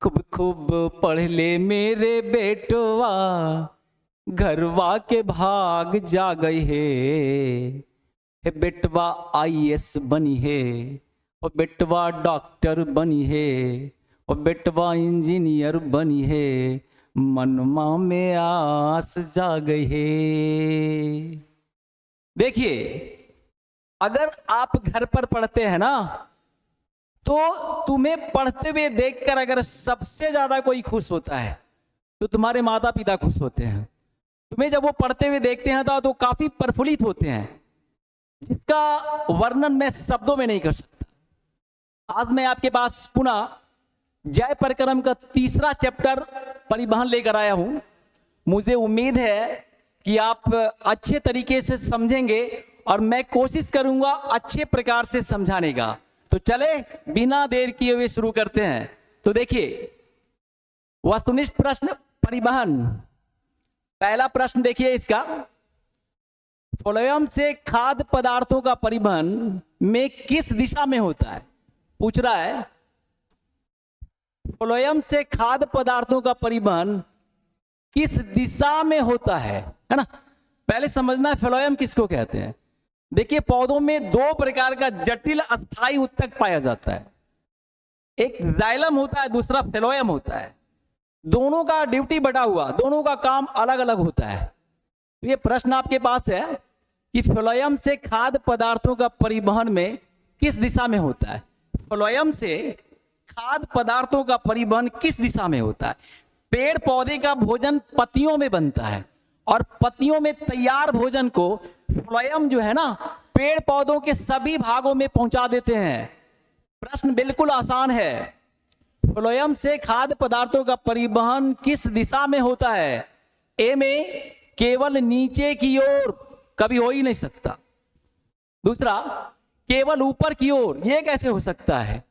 खूब खूब पढ़ ले मेरे बेटवा, घरवा के भाग जा गए हे बेटवा आईएएस बनी है, और बेटवा डॉक्टर बनी है, और बेटवा इंजीनियर बनी है, मनमा में आस जा गई है। देखिए, अगर आप घर पर पढ़ते हैं ना, तो तुम्हें पढ़ते हुए देखकर अगर सबसे ज्यादा कोई खुश होता है तो तुम्हारे माता पिता खुश होते हैं। तुम्हें जब वो पढ़ते हुए देखते हैं तो काफी प्रफुल्लित होते हैं, जिसका वर्णन मैं शब्दों में नहीं कर सकता। आज मैं आपके पास पुनः जय प्रकरण का तीसरा चैप्टर परिवहन लेकर आया हूं। मुझे उम्मीद है कि आप अच्छे तरीके से समझेंगे और मैं कोशिश करूंगा अच्छे प्रकार से समझाने का। तो चले बिना देर किए हुए शुरू करते हैं। तो देखिए, वस्तुनिष्ठ प्रश्न परिवहन, पहला प्रश्न देखिए इसका, फ्लोएम से खाद्य पदार्थों का परिवहन में किस दिशा में होता है? पूछ रहा है फ्लोएम से खाद्य पदार्थों का परिवहन किस दिशा में होता है ना। पहले समझना है फ्लोएम किसको कहते हैं। देखिए, पौधों में दो प्रकार का जटिल अस्थायी उत्तक पाया जाता है, एक जाइलम होता है, दूसरा फ्लोएम होता है। दोनों का ड्यूटी बटा हुआ, दोनों का काम अलग अलग होता है। तो ये प्रश्न आपके पास है कि फ्लोएम से खाद्य पदार्थों का परिवहन में किस दिशा में होता है। फ्लोएम से खाद्य पदार्थों का परिवहन किस दिशा में होता है? पेड़ पौधे का भोजन पत्तियों में बनता है, और पत्तियों में तैयार भोजन को फ्लोएम जो है ना, पेड़ पौधों के सभी भागों में पहुंचा देते हैं। प्रश्न बिल्कुल आसान है, फ्लोएम से खाद्य पदार्थों का परिवहन किस दिशा में होता है? ए में केवल नीचे की ओर, कभी हो ही नहीं सकता। दूसरा, केवल ऊपर की ओर, यह कैसे हो सकता है?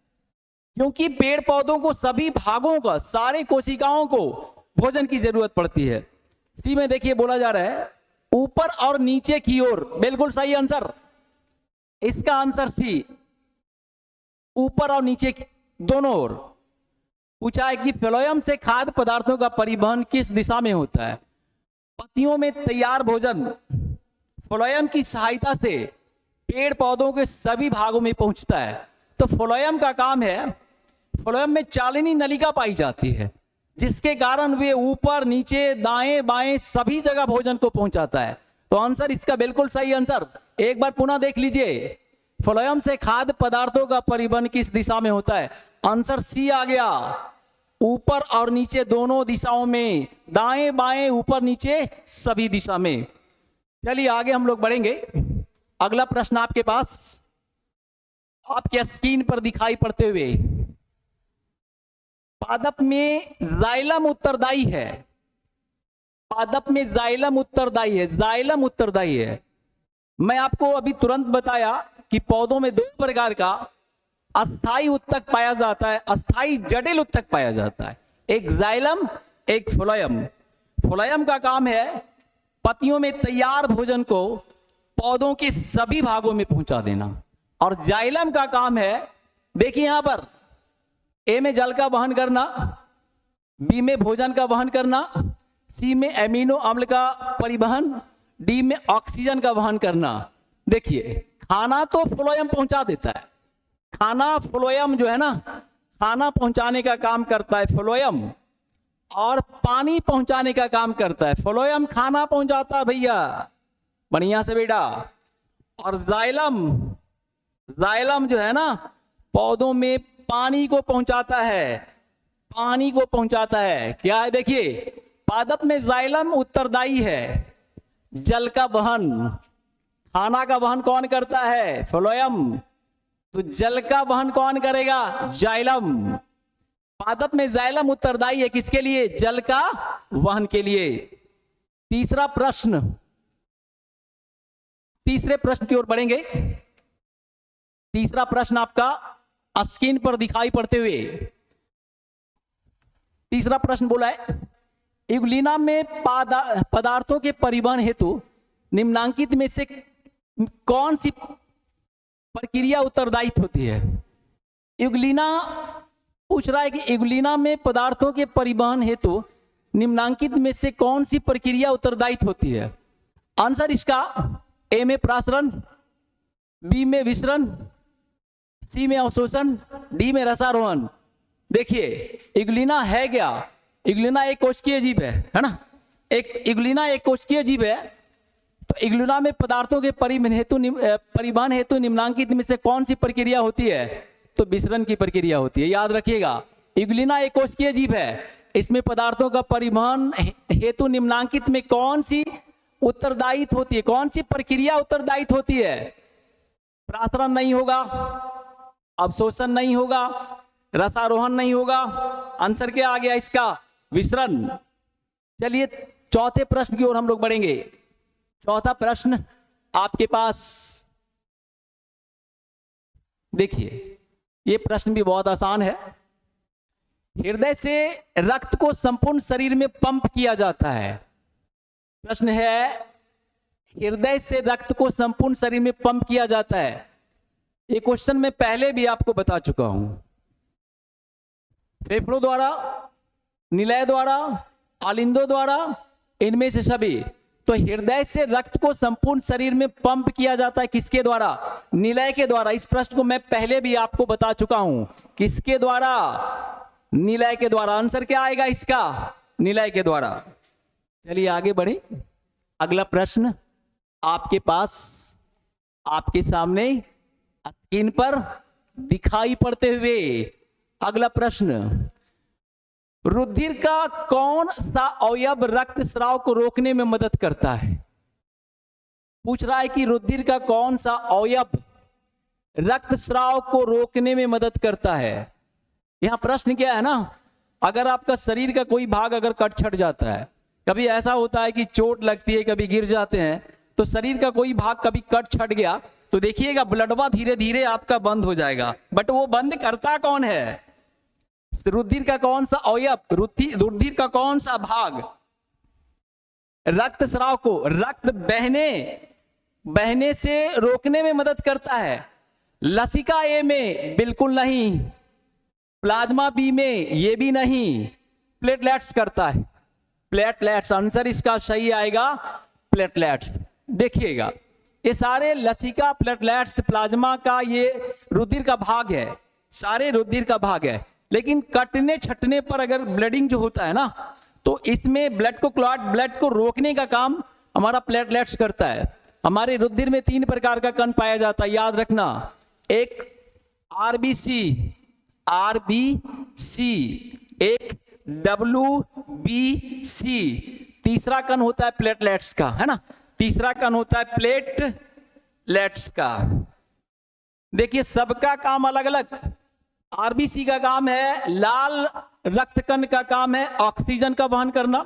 क्योंकि पेड़ पौधों को सभी भागों का, सारे कोशिकाओं को भोजन की जरूरत पड़ती है। सी में देखिए बोला जा रहा है ऊपर और नीचे की ओर, बिल्कुल सही आंसर। इसका आंसर सी, ऊपर और नीचे दोनों ओर। पूछा है कि फ्लोएम से खाद्य पदार्थों का परिवहन किस दिशा में होता है? पत्तियों में तैयार भोजन फ्लोएम की सहायता से पेड़ पौधों के सभी भागों में पहुंचता है। तो फ्लोएम का काम है, फ्लोएम में चालिनी नलिका पाई जाती है, जिसके कारण वे ऊपर नीचे दाएं बाएं सभी जगह भोजन को पहुंचाता है। तो आंसर इसका बिल्कुल सही आंसर। एक बार पुनः देख लीजिए, फ्लोएम से खाद्य पदार्थों का परिवहन किस दिशा में होता है? आंसर सी आ गया, ऊपर और नीचे दोनों दिशाओं में, दाएं बाएं ऊपर नीचे सभी दिशा में। चलिए आगे हम लोग बढ़ेंगे। अगला प्रश्न आपके पास आपके स्क्रीन पर दिखाई पड़ते हुए, पादप में जाइलम उत्तरदायी है। पादप में जाइलम उत्तरदायी है, जाइलम उत्तरदायी है। मैं आपको अभी तुरंत बताया कि पौधों में दो प्रकार का अस्थाई उत्तक पाया जाता है, अस्थाई जटिल उत्तक पाया जाता है, एक जाइलम एक फ्लोएम। फ्लोएम का काम है पत्तियों में तैयार भोजन को पौधों के सभी भागों में पहुंचा देना, और जाइलम का काम है, देखिए यहां पर, ए में जल का वहन करना, बी में भोजन का वहन करना, सी में एमिनो अम्ल का परिवहन, डी में ऑक्सीजन का वहन करना। देखिए, खाना तो फ्लोएम पहुंचा देता है, खाना फ्लोएम जो है ना, खाना पहुंचाने का काम करता है फ्लोएम, और पानी पहुंचाने का काम करता है फ्लोएम। खाना पहुंचाता है भैया, बढ़िया से बेटा। और जाइलम, जाइलम जो है ना, पौधों में पानी को पहुंचाता है, पानी को पहुंचाता है। क्या है? देखिए, पादप में जाइलम उत्तरदायी है, जल का वहन, खाना का वहन कौन करता है? फ्लोएम। तो जल का वहन कौन करेगा? जाइलम। पादप में जाइलम उत्तरदायी है किसके लिए? जल का वहन के लिए। तीसरा प्रश्न, तीसरे प्रश्न की ओर बढ़ेंगे। तीसरा प्रश्न आपका स्क्रीन पर दिखाई पड़ते हुए, तीसरा प्रश्न बोला है युगलिना में पदार्थों के परिवहन हेतु निम्नांकित में से कौन सी प्रक्रिया उत्तरदायित्व होती है? युगलिना पूछ रहा है कि इग्लिना में पदार्थों के परिवहन हेतु निम्नांकित में से कौन सी प्रक्रिया उत्तरदायी होती है? आंसर इसका ए में प्रासरण, बी में विसरण, सी में अवशोषण, डी में रसारोहण। देखिए इग्लिना है क्या? इग्लिना एक कोशिकीय जीव है ना? इग्लिना एक कोशिकीय जीव है। तो इग्लिना में पदार्थों के परिवहन हेतु निम्नांकित में से कौन सी प्रक्रिया होती है? तो विसरण की प्रक्रिया होती है। याद रखिएगा, इग्लिना एक कोशिकीय जीव है, इसमें पदार्थों का परिवहन हेतु निम्नांकित में कौन सी उत्तरदायी होती है? कौन सी प्रक्रिया उत्तरदायी होती है? प्रासरण नहीं होगा, अवशोषण नहीं होगा, रसारोहण नहीं होगा। आंसर क्या आ गया इसका? विसरण। चलिए चौथे प्रश्न की ओर हम लोग बढ़ेंगे। चौथा प्रश्न आपके पास देखिए, यह प्रश्न भी बहुत आसान है। हृदय से रक्त को संपूर्ण शरीर में पंप किया जाता है। प्रश्न है, हृदय से रक्त को संपूर्ण शरीर में पंप किया जाता है। ये क्वेश्चन मैं पहले भी आपको बता चुका हूं। फेफड़ों द्वारा, निलय द्वारा, आलिंदों द्वारा, इनमें से सभी। तो हृदय से रक्त को संपूर्ण शरीर में पंप किया जाता है किसके द्वारा? निलय के द्वारा। इस प्रश्न को मैं पहले भी आपको बता चुका हूं। किसके द्वारा? निलय के द्वारा। आंसर क्या आएगा इसका? निलय के द्वारा। चलिए आगे बढ़े। अगला प्रश्न आपके पास, आपके सामने स्क्रीन पर दिखाई पड़ते हुए अगला प्रश्न, रुधिर का कौन सा अवयव रक्त स्राव को रोकने में मदद करता है? पूछ रहा है कि रुधिर का कौन सा अवयव रक्त स्राव को रोकने में मदद करता है। यहां प्रश्न क्या है ना, अगर आपका शरीर का कोई भाग अगर कट छट जाता है, कभी ऐसा होता है कि चोट लगती है, कभी गिर जाते हैं, तो शरीर का कोई भाग कभी कट छट गया तो देखिएगा ब्लडवा धीरे धीरे आपका बंद हो जाएगा। बट वो बंद करता कौन है? रुधिर का कौन सा अवयव, रुधिर का कौन सा भाग रक्त स्राव को, रक्त बहने से रोकने में मदद करता है? लसिका ए में बिल्कुल नहीं, प्लाज्मा बी में ये भी नहीं, प्लेटलेट्स करता है। प्लेटलेट्स, आंसर इसका सही आएगा प्लेटलेट्स। देखिएगा ये सारे लसिका, प्लेटलेट्स, प्लाज्मा का ये रुधिर का भाग है, सारे रुधिर का भाग है। लेकिन कटने छटने पर अगर ब्लडिंग जो होता है ना, तो इसमें ब्लड को, क्लॉट ब्लड को रोकने का काम हमारा प्लेटलेट्स करता है। हमारे रुधिर में 3 प्रकार का कण पाया जाता है, याद रखना। एक आरबीसी, एक डब्ल्यूबीसी, तीसरा कण होता है प्लेटलेट्स का, है ना? तीसरा कण होता है प्लेटलेट्स का। देखिए सबका काम अलग अलग। आरबीसी का काम है, लाल रक्त कण का काम है ऑक्सीजन का वहन करना।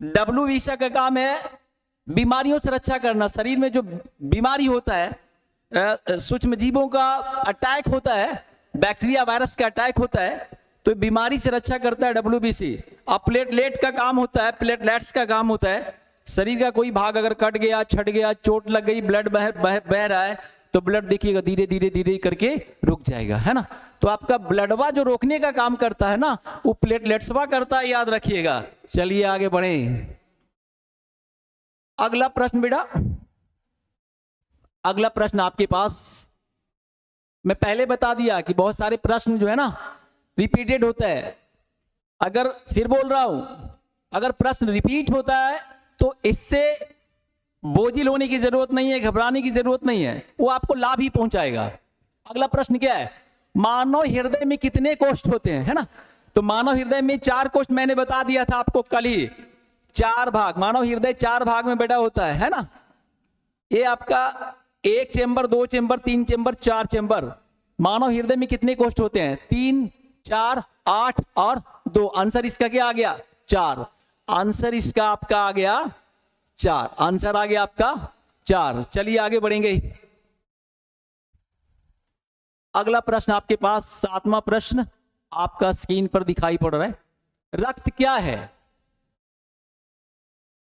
डब्ल्यूबीसी का काम है बीमारियों से रक्षा करना। शरीर में जो बीमारी होता है, सूक्ष्म जीवों का अटैक होता है, बैक्टीरिया वायरस का अटैक होता है, तो बीमारी से रक्षा करता है डब्ल्यूबीसी। अब प्लेटलेट का काम होता है, प्लेटलेट्स का काम होता है, शरीर का कोई भाग अगर कट गया, छट गया, चोट लग गई, ब्लड बह रहा है, तो ब्लड देखिएगा धीरे धीरे धीरे करके रुक जाएगा, है ना? तो आपका ब्लडवा जो रोकने का काम करता है ना, वो प्लेटलेट्सवा करता है, याद रखिएगा। चलिए आगे बढ़े। अगला प्रश्न बेटा, अगला प्रश्न आपके पास, मैं पहले बता दिया कि बहुत सारे प्रश्न जो है ना रिपीटेड होता है। अगर फिर बोल रहा हूं, अगर प्रश्न रिपीट होता है तो इससे बोझिल होने की जरूरत नहीं है, घबराने की जरूरत नहीं है, वो आपको लाभ ही पहुंचाएगा। अगला प्रश्न क्या है? मानव हृदय में कितने कोष्ठ होते हैं, है ना? तो मानव हृदय में 4 कोष्ठ मैंने बता दिया था आपको कल ही। 4 भाग, मानव हृदय 4 भाग में बेटा होता है ना? ये आपका 1 चेंबर, 2 चेंबर, 3 चेंबर, 4 चेंबर। मानव हृदय में कितने कोष्ठ होते हैं? 3, 4, 8 और 2। आंसर इसका क्या आ गया? 4। आंसर इसका आपका आ गया 4। आंसर आ गया आपका 4। चलिए आगे बढ़ेंगे। अगला प्रश्न आपके पास, 7वां प्रश्न आपका स्क्रीन पर दिखाई पड़ रहा है। रक्त क्या है?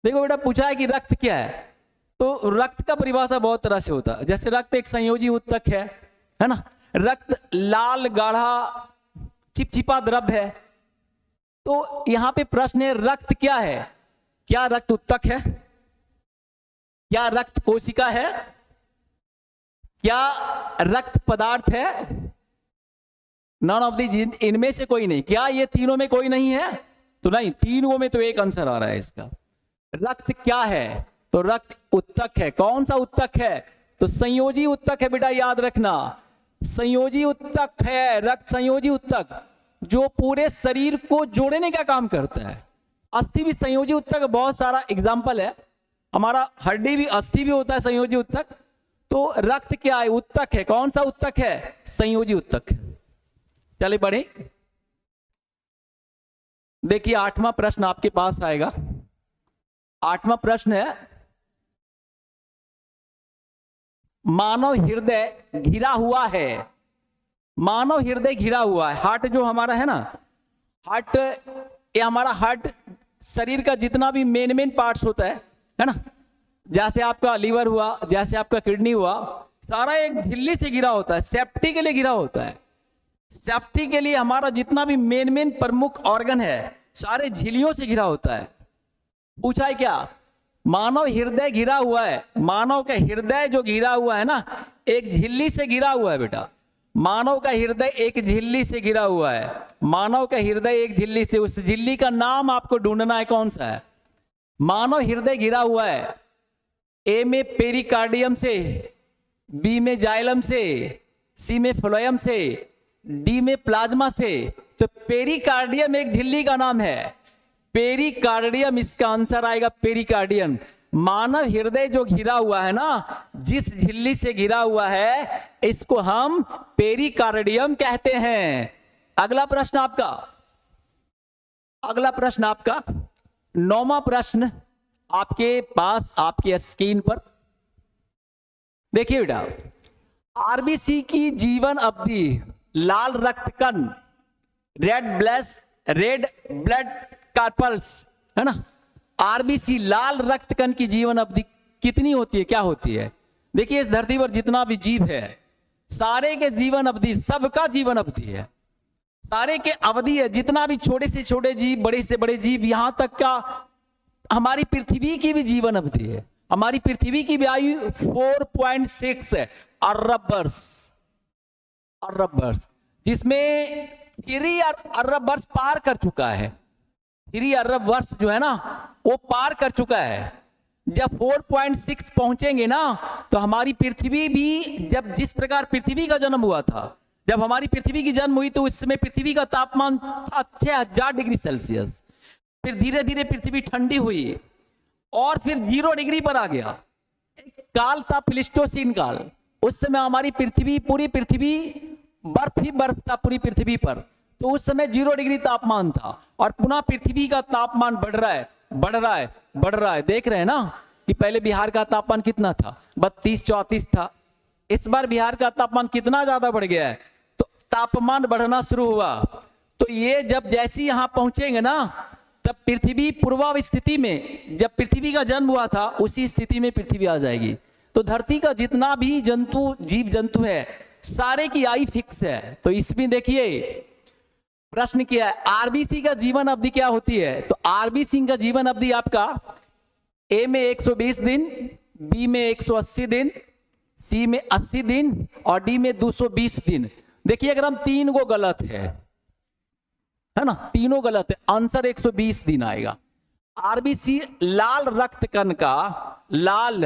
देखो बेटा, पूछा है कि रक्त क्या है, तो रक्त का परिभाषा बहुत तरह से होता है। जैसे रक्त एक संयोजी उत्तक है ना? रक्त लाल गाढ़ा चिपचिपा द्रव्य है। तो यहां पे प्रश्न है रक्त क्या है? क्या रक्त उत्तक है? क्या रक्त कोशिका है? क्या रक्त पदार्थ है? नन ऑफ दी, इनमें से कोई नहीं। क्या ये तीनों में कोई नहीं है? तो नहीं, तीनों में तो एक आंसर आ रहा है इसका। रक्त क्या है? तो रक्त उत्तक है। कौन सा उत्तक है? तो संयोजी उत्तक है बेटा, याद रखना। संयोजी उत्तक है रक्त, संयोजी उत्तक जो पूरे शरीर को जोड़ने का काम करता है। अस्थि भी संयोजी उत्तक, बहुत सारा एग्जाम्पल है। हमारा हड्डी भी, अस्थि भी होता है संयोजी उत्तक। तो रक्त क्या है? उत्तक है। कौन सा उत्तक है? संयोजी उत्तक है। चलिए बढ़े, देखिए 8वां प्रश्न आपके पास आएगा। 8वां प्रश्न है, मानव हृदय घिरा हुआ है। मानव हृदय घिरा हुआ है। हार्ट जो हमारा है ना, हार्ट, ये हमारा हार्ट शरीर का जितना भी मेन पार्ट्स होता है ना, जैसे आपका लीवर हुआ, जैसे आपका किडनी हुआ, सारा एक झिल्ली से घिरा होता है। सेफ्टी के लिए घिरा होता है। सेफ्टी के लिए हमारा जितना भी मेन प्रमुख ऑर्गन है सारे झिल्लियों से घिरा होता है। पूछा है क्या? मानव हृदय घिरा हुआ है। मानव का हृदय जो घिरा हुआ है ना, एक झिल्ली से घिरा हुआ है बेटा। मानव का हृदय एक झिल्ली से घिरा हुआ है। मानव का हृदय एक झिल्ली से, उस झिल्ली का नाम आपको ढूंढना है, कौन सा है? मानव हृदय घिरा हुआ है। ए में पेरिकार्डियम से, बी में जाइलम से, सी में फ्लोएम से, डी में प्लाज्मा से। तो पेरिकार्डियम एक झिल्ली का नाम है। पेरिकार्डियम इसका आंसर आएगा, पेरिकार्डियम। मानव हृदय जो घिरा हुआ है ना, जिस झिल्ली से घिरा हुआ है, इसको हम पेरिकार्डियम कहते हैं। अगला प्रश्न आपका, अगला प्रश्न आपका 9वां प्रश्न आपके पास, आपके स्क्रीन पर देखिए बेटा। आरबीसी की जीवन अवधि, लाल रक्त कण, रेड ब्लड कार्पल्स है ना। आरबीसी लाल रक्त कण की जीवन अवधि कितनी होती है? क्या होती है? देखिए इस धरती पर जितना भी जीव है, सारे के जीवन अवधि, सबका जीवन अवधि है, सारे के अवधि है। जितना भी छोटे से छोटे जीव, बड़े से बड़े जीव, यहां तक का हमारी पृथ्वी की भी जीवन अवधि है। हमारी पृथ्वी की भी आयु 4.6 है अरब वर्ष, अरब वर्ष, जिसमें 3 अरब वर्ष पार कर चुका है। 3 अरब वर्ष जो है ना, वो पार कर चुका है। जब 4.6 पहुंचेंगे ना, तो हमारी पृथ्वी भी, जब जिस प्रकार पृथ्वी का जन्म हुआ था, जब हमारी पृथ्वी की जन्म हुई, तो उस समय पृथ्वी का तापमान था 6000 डिग्री सेल्सियस। फिर धीरे धीरे पृथ्वी ठंडी हुई और फिर 0 डिग्री पर आ गया। एक काल था प्लीस्टोसीन काल। उस समय हमारी पृथ्वी, पूरी पृथ्वी बर्फ ही बर्फ था पूरी पृथ्वी पर। तो उस समय 0 डिग्री तापमान था और पुनः पृथ्वी का तापमान बढ़ रहा है, बढ़ रहा है, बढ़ रहा है। देख रहे हैं ना कि पहले बिहार का तापमान कितना था? 32-34 था। इस बार बिहार का तापमान कितना ज्यादा बढ़ गया है। तो तापमान बढ़ना शुरू हुआ। तो ये जब जैसे यहां पहुंचेंगे ना, तब पृथ्वी पूर्वाव स्थिति में, जब पृथ्वी का जन्म हुआ था उसी स्थिति में पृथ्वी आ जाएगी। तो धरती का जितना भी जंतु, जीव जंतु है, सारे की आयु फिक्स है। तो इसमें देखिए प्रश्न क्या है, आरबीसी का जीवन अवधि क्या होती है? तो आरबीसी का जीवन अवधि आपका ए में 120 दिन, बी में 180 दिन, सी में 80 दिन और डी में 220 दिन। देखिए अगर हम 3 को गलत है ना, तीनों गलत है, आंसर 120 दिन आएगा। आरबीसी लाल रक्त कण का, लाल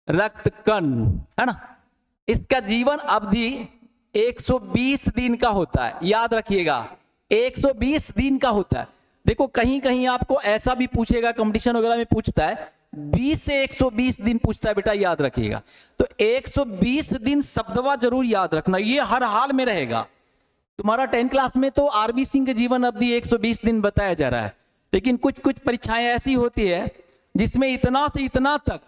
रक्त कण है ना, इसका जीवन अवधि 120 दिन का होता है। याद रखिएगा 120 दिन का होता है। देखो कहीं कहीं आपको ऐसा भी पूछेगा, कंपटीशन वगैरह में पूछता है 20 से 120 दिन पूछता है बेटा, याद रखिएगा। तो 120 दिन शब्दवा जरूर याद रखना, ये हर हाल में रहेगा। तुम्हारा 10 क्लास में तो आरबीसी के जीवन अवधि 120 दिन बताया जा रहा है, लेकिन कुछ कुछ परीक्षाएं ऐसी होती है जिसमें इतना से इतना तक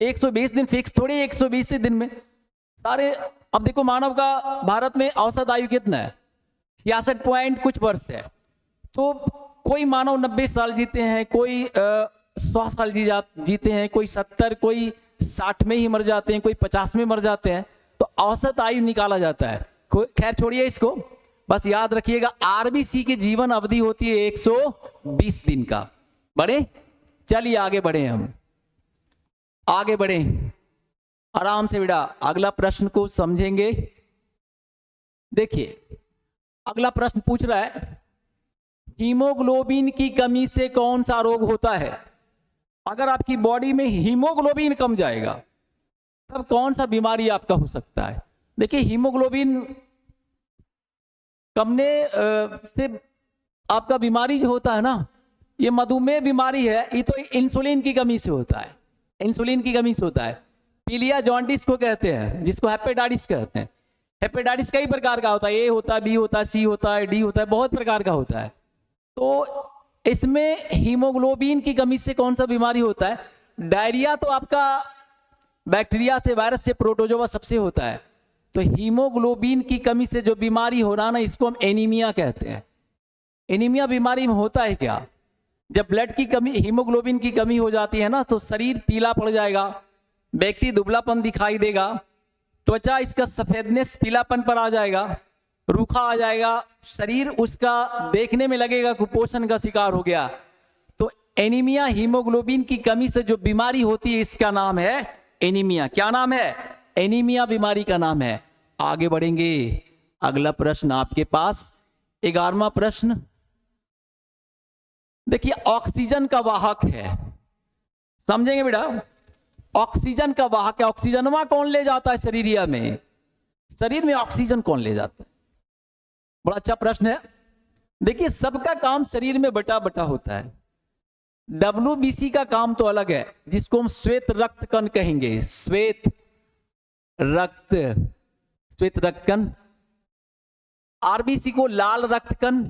120 दिन फिक्स थोड़ी, 120 दिन में सारे। अब देखो मानव का भारत में औसत आयु कितना है? 66 पॉइंट कुछ वर्ष है। तो कोई मानव 90 साल जीते हैं, कोई 100 साल जीते हैं, कोई 70, कोई 60 में ही मर जाते हैं, कोई 50 में मर जाते हैं। तो औसत आयु निकाला जाता है। खैर छोड़िए इसको, बस याद रखिएगा आरबीसी की जीवन अवधि होती है 120 दिन का। बढ़े, चलिए आगे बढ़े, हम आगे बढ़े आराम से बेटा, अगला प्रश्न को समझेंगे। देखिए अगला प्रश्न पूछ रहा है हीमोग्लोबिन की कमी से कौन सा रोग होता है। अगर आपकी बॉडी में हीमोग्लोबिन कम जाएगा तब कौन सा बीमारी आपका हो सकता है। देखिए हीमोग्लोबिन कमने से आपका बीमारी जो होता है ना, ये मधुमेह बीमारी है, ये तो इंसुलिन की कमी से होता है, इंसुलिन की कमी से होता है। पीलिया जॉन्डिस को कहते हैं, जिसको हेपेटाइटिस कहते हैं। हेपेटाइटिस कई प्रकार का होता है, ए होता है, बी होता है, सी होता है, डी होता है, बहुत प्रकार का होता है। तो इसमें हीमोग्लोबिन की कमी से कौन सा बीमारी होता है। डायरिया तो आपका बैक्टीरिया से, वायरस से, प्रोटोजोआ सबसे होता है। तो हीमोग्लोबिन की कमी से जो बीमारी हो रहा ना, इसको हम एनीमिया कहते हैं। एनीमिया बीमारी में होता है क्या, जब ब्लड की कमी, हीमोग्लोबिन की कमी हो जाती है ना, तो शरीर पीला पड़ जाएगा, व्यक्ति दुबलापन दिखाई देगा, त्वचा इसका सफेदनेस पीलापन पर आ जाएगा, रूखा आ जाएगा, शरीर उसका देखने में लगेगा कुपोषण का शिकार हो गया। तो एनीमिया हीमोग्लोबिन की कमी से जो बीमारी होती है इसका नाम है एनीमिया। क्या नाम है, एनीमिया बीमारी का नाम है। आगे बढ़ेंगे, अगला प्रश्न आपके पास 11वां प्रश्न। देखिए ऑक्सीजन का वाहक है, समझेंगे बेटा, ऑक्सीजन का वाहक है। ऑक्सीजनवा कौन ले जाता है शरीरिया में, शरीर में ऑक्सीजन कौन ले जाता है, बड़ा अच्छा प्रश्न है। देखिए सबका काम शरीर में बटा बटा होता है। WBC का काम तो अलग है, जिसको हम श्वेत रक्त कण कहेंगे, श्वेत रक्त कण। RBC को लाल रक्त कण,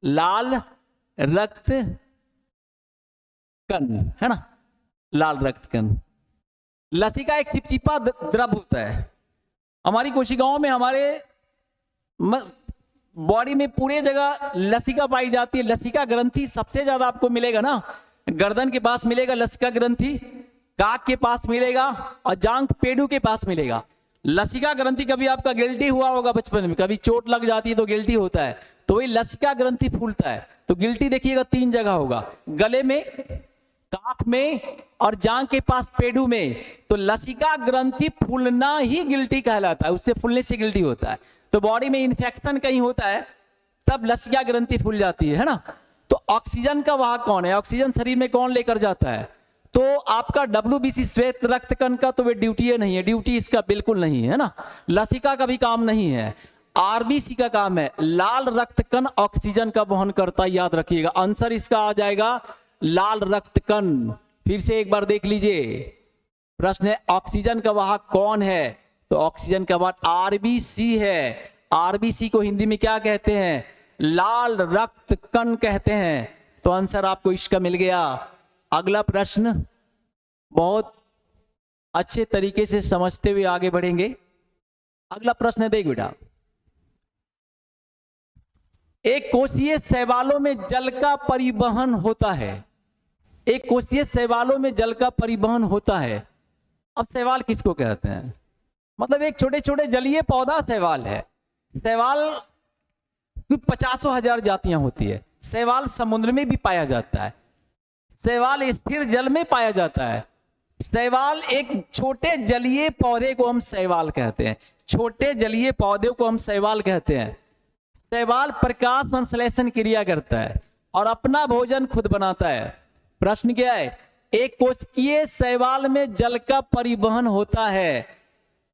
लाल रक्त कण है ना, लाल रक्त कण। लसिका एक चिपचिपा द्रव होता है। हमारी कोशिकाओं में, हमारे बॉडी में पूरे जगह लसिका पाई जाती है। लसिका ग्रंथि सबसे ज्यादा आपको मिलेगा ना, गर्दन के पास मिलेगा लसिका ग्रंथि, काक के पास मिलेगा और जांघ पेडू के पास मिलेगा। लसिका ग्रंथि कभी आपका गिल्टी हुआ होगा बचपन में, कभी चोट लग जाती है तो गिल्टी होता है, तो वही लसिका ग्रंथि फूलता है। तो गिल्टी देखिएगा 3 जगह होगा, गले में, काख में और जांघ के पास पेडू में। तो लसिका ग्रंथि फूलना ही गिल्टी कहलाता है, उससे फूलने से गिल्टी होता है। तो बॉडी में इंफेक्शन कहीं होता है तब लसिका ग्रंथि फूल जाती है ना। तो ऑक्सीजन का वाहक कौन है, ऑक्सीजन शरीर में कौन लेकर जाता है। तो आपका WBC श्वेत रक्त कण का तो वे ड्यूटी नहीं है, ड्यूटी इसका बिल्कुल नहीं है ना। लसिका का भी काम नहीं है, RBC का काम है। लाल रक्त कण ऑक्सीजन का वहन करता है, याद रखिएगा। आंसर इसका आ जाएगा लाल रक्त कण। फिर से एक बार देख लीजिए, प्रश्न है ऑक्सीजन का वाहक कौन है, तो ऑक्सीजन का वाहक RBC है। RBC को हिंदी में क्या कहते हैं, लाल रक्त कण कहते हैं। तो आंसर आपको इसका मिल गया। अगला प्रश्न बहुत अच्छे तरीके से समझते हुए आगे बढ़ेंगे। अगला प्रश्न है, देख बेटा, एक कोशीय शैवालों में जल का परिवहन होता है। एक कोशीय शैवालों में जल का परिवहन होता है। अब शैवाल किसको कहते हैं, मतलब एक छोटे छोटे जलीय पौधा शैवाल है। शैवाल 50,000 जातियां होती है। शैवाल समुद्र में भी पाया जाता है, शैवाल स्थिर जल में पाया जाता है। शैवाल एक छोटे जलीय पौधे को हम शैवाल कहते हैं, छोटे जलीय पौधे को हम शैवाल कहते हैं। शैवाल प्रकाश संश्लेषण क्रिया करता है और अपना भोजन खुद बनाता है। प्रश्न क्या है, एक कोशिकीय शैवाल में जल का परिवहन होता है।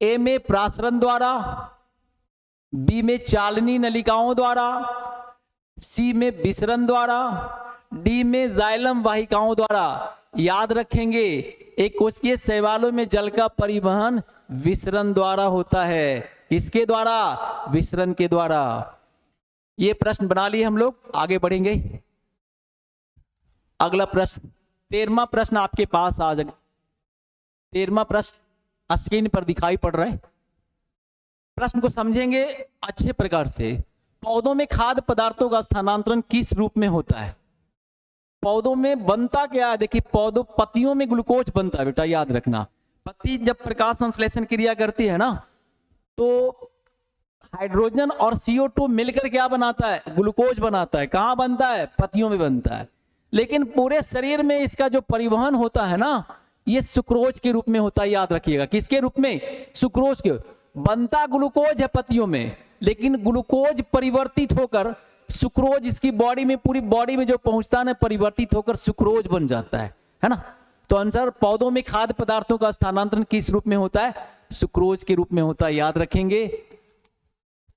ए में प्रासरण द्वारा, बी में चालनी नलिकाओं द्वारा, सी में विसरण द्वारा, डी में जाइलम वाहिकाओं द्वारा। याद रखेंगे एक कोशिकीय शैवालों में जल का परिवहन विसरण द्वारा होता है। किसके द्वारा, विसरण के द्वारा। ये प्रश्न बना लिए हम लोग, आगे बढ़ेंगे। अगला प्रश्न 13वां प्रश्न आपके पास आ जाएगा। 13वां प्रश्न स्क्रीन पर दिखाई पड़ रहा है। प्रश्न को समझेंगे अच्छे प्रकार से। पौधों में खाद्य पदार्थों का स्थानांतरण किस रूप में होता है। पौधों में बनता क्या है, देखिए पौधों, पत्तियों में ग्लूकोज बनता है बेटा, याद रखना। पत्ती जब प्रकाश संश्लेषण क्रिया करती है ना, तो हाइड्रोजन और CO2 मिलकर क्या बनाता है? ग्लूकोज बनाता है। कहाँ बनता है? पत्तियों में बनता है। लेकिन पूरे शरीर में इसका जो परिवहन होता है ना, ये सुक्रोज के रूप में होता है। याद रखिएगा, किसके रूप में? सुक्रोज के। बनता ग्लूकोज है पत्तियों में, लेकिन ग्लूकोज परिवर्तित होकर सुक्रोज इसकी बॉडी में, पूरी बॉडी में जो पहुंचता है ना, परिवर्तित होकर सुक्रोज बन जाता है ना। तो आंसर, पौधों में खाद्य पदार्थों का स्थानांतरण किस रूप में होता है? सुक्रोज के रूप में होता है। याद रखेंगे।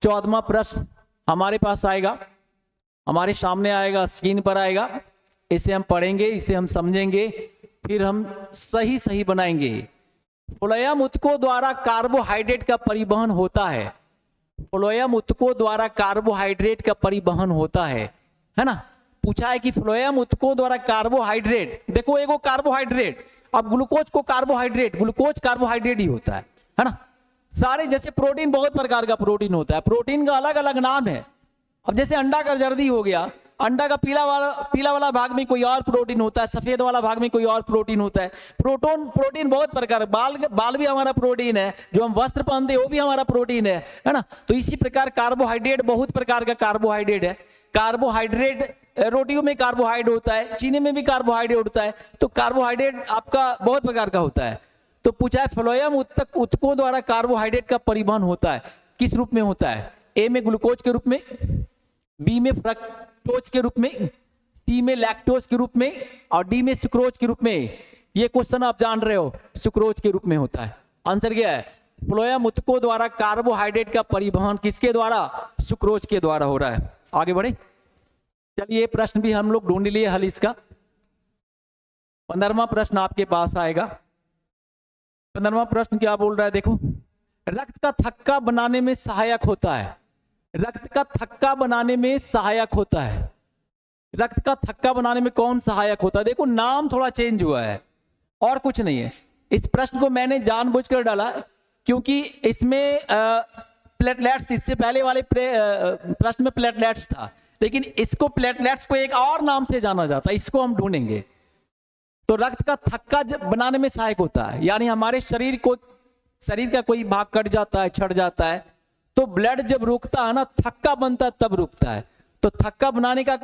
14वां प्रश्न हमारे पास आएगा, हमारे सामने आएगा, स्क्रीन पर आएगा। इसे हम पढ़ेंगे, इसे हम समझेंगे, फिर हम सही बनाएंगे। फ्लोएम ऊतकों द्वारा कार्बोहाइड्रेट का परिवहन होता है। फ्लोएम ऊतकों द्वारा कार्बोहाइड्रेट का परिवहन होता है ना। पूछा है कि फ्लोएम ऊतकों द्वारा कार्बोहाइड्रेट, देखो एगो कार्बोहाइड्रेट, अब ग्लूकोज को कार्बोहाइड्रेट, ग्लूकोज कार्बोहाइड्रेट ही होता है ना। सारे, जैसे प्रोटीन, बहुत प्रकार का प्रोटीन होता है, प्रोटीन का अलग अलग नाम है। अब जैसे अंडा का जर्दी हो गया, अंडा का पीला वाला भाग में कोई और प्रोटीन होता है, सफेद वाला भाग में कोई और प्रोटीन होता है। प्रोटीन बहुत प्रकार, बाल भी हमारा प्रोटीन है, जो हम वस्त्र पहनते हैं वो भी हमारा प्रोटीन है ना। तो इसी प्रकार कार्बोहाइड्रेट, बहुत प्रकार का कार्बोहाइड्रेट है। कार्बोहाइड्रेट, रोटियों में कार्बोहाइड्रेट होता है, चीनी में भी कार्बोहाइड्रेट होता है। तो कार्बोहाइड्रेट आपका बहुत प्रकार का होता है। तो पूछा है फ्लोएम ऊतकों द्वारा कार्बोहाइड्रेट का परिवहन होता है, किस रूप में होता है? ए में ग्लूकोज के रूप में, बी में फ्रक्टोज के रूप में, सी में लैक्टोज के रूप में, और डी में सुक्रोज के रूप में। ये क्वेश्चन आप जान रहे हो, सुक्रोज के रूप में होता है। आंसर क्या है? फ्लोएम ऊतकों द्वारा कार्बोहाइड्रेट का परिवहन किसके द्वारा? सुक्रोज के द्वारा हो रहा है। आगे बढ़े, चलिए ये प्रश्न भी हम लोग ढूंढ लिए हल इसका। 15वां प्रश्न आपके पास आएगा। 15वां प्रश्न क्या बोल रहा है? देखो, रक्त का थक्का बनाने में सहायक होता है। रक्त का थक्का बनाने में सहायक होता है। रक्त का थक्का बनाने में कौन सहायक होता है? देखो नाम थोड़ा चेंज हुआ है और कुछ नहीं है। इस प्रश्न को मैंने जानबूझकर डाला क्योंकि इसमें प्लेटलेट्स, इससे पहले वाले प्रश्न में प्लेटलेट्स था, लेकिन इसको, प्लेटलेट्स को एक और नाम से जाना जाता है, इसको हम ढूंढेंगे। तो रक्त का थक्का बनाने में सहायक होता है, यानी हमारे शरीर का कोई भाग कट जाता है, छट जाता है, तो ब्लड जब रुकता है ना, थक्का बनता है, तब रुकता है। तो थक्का बनाने का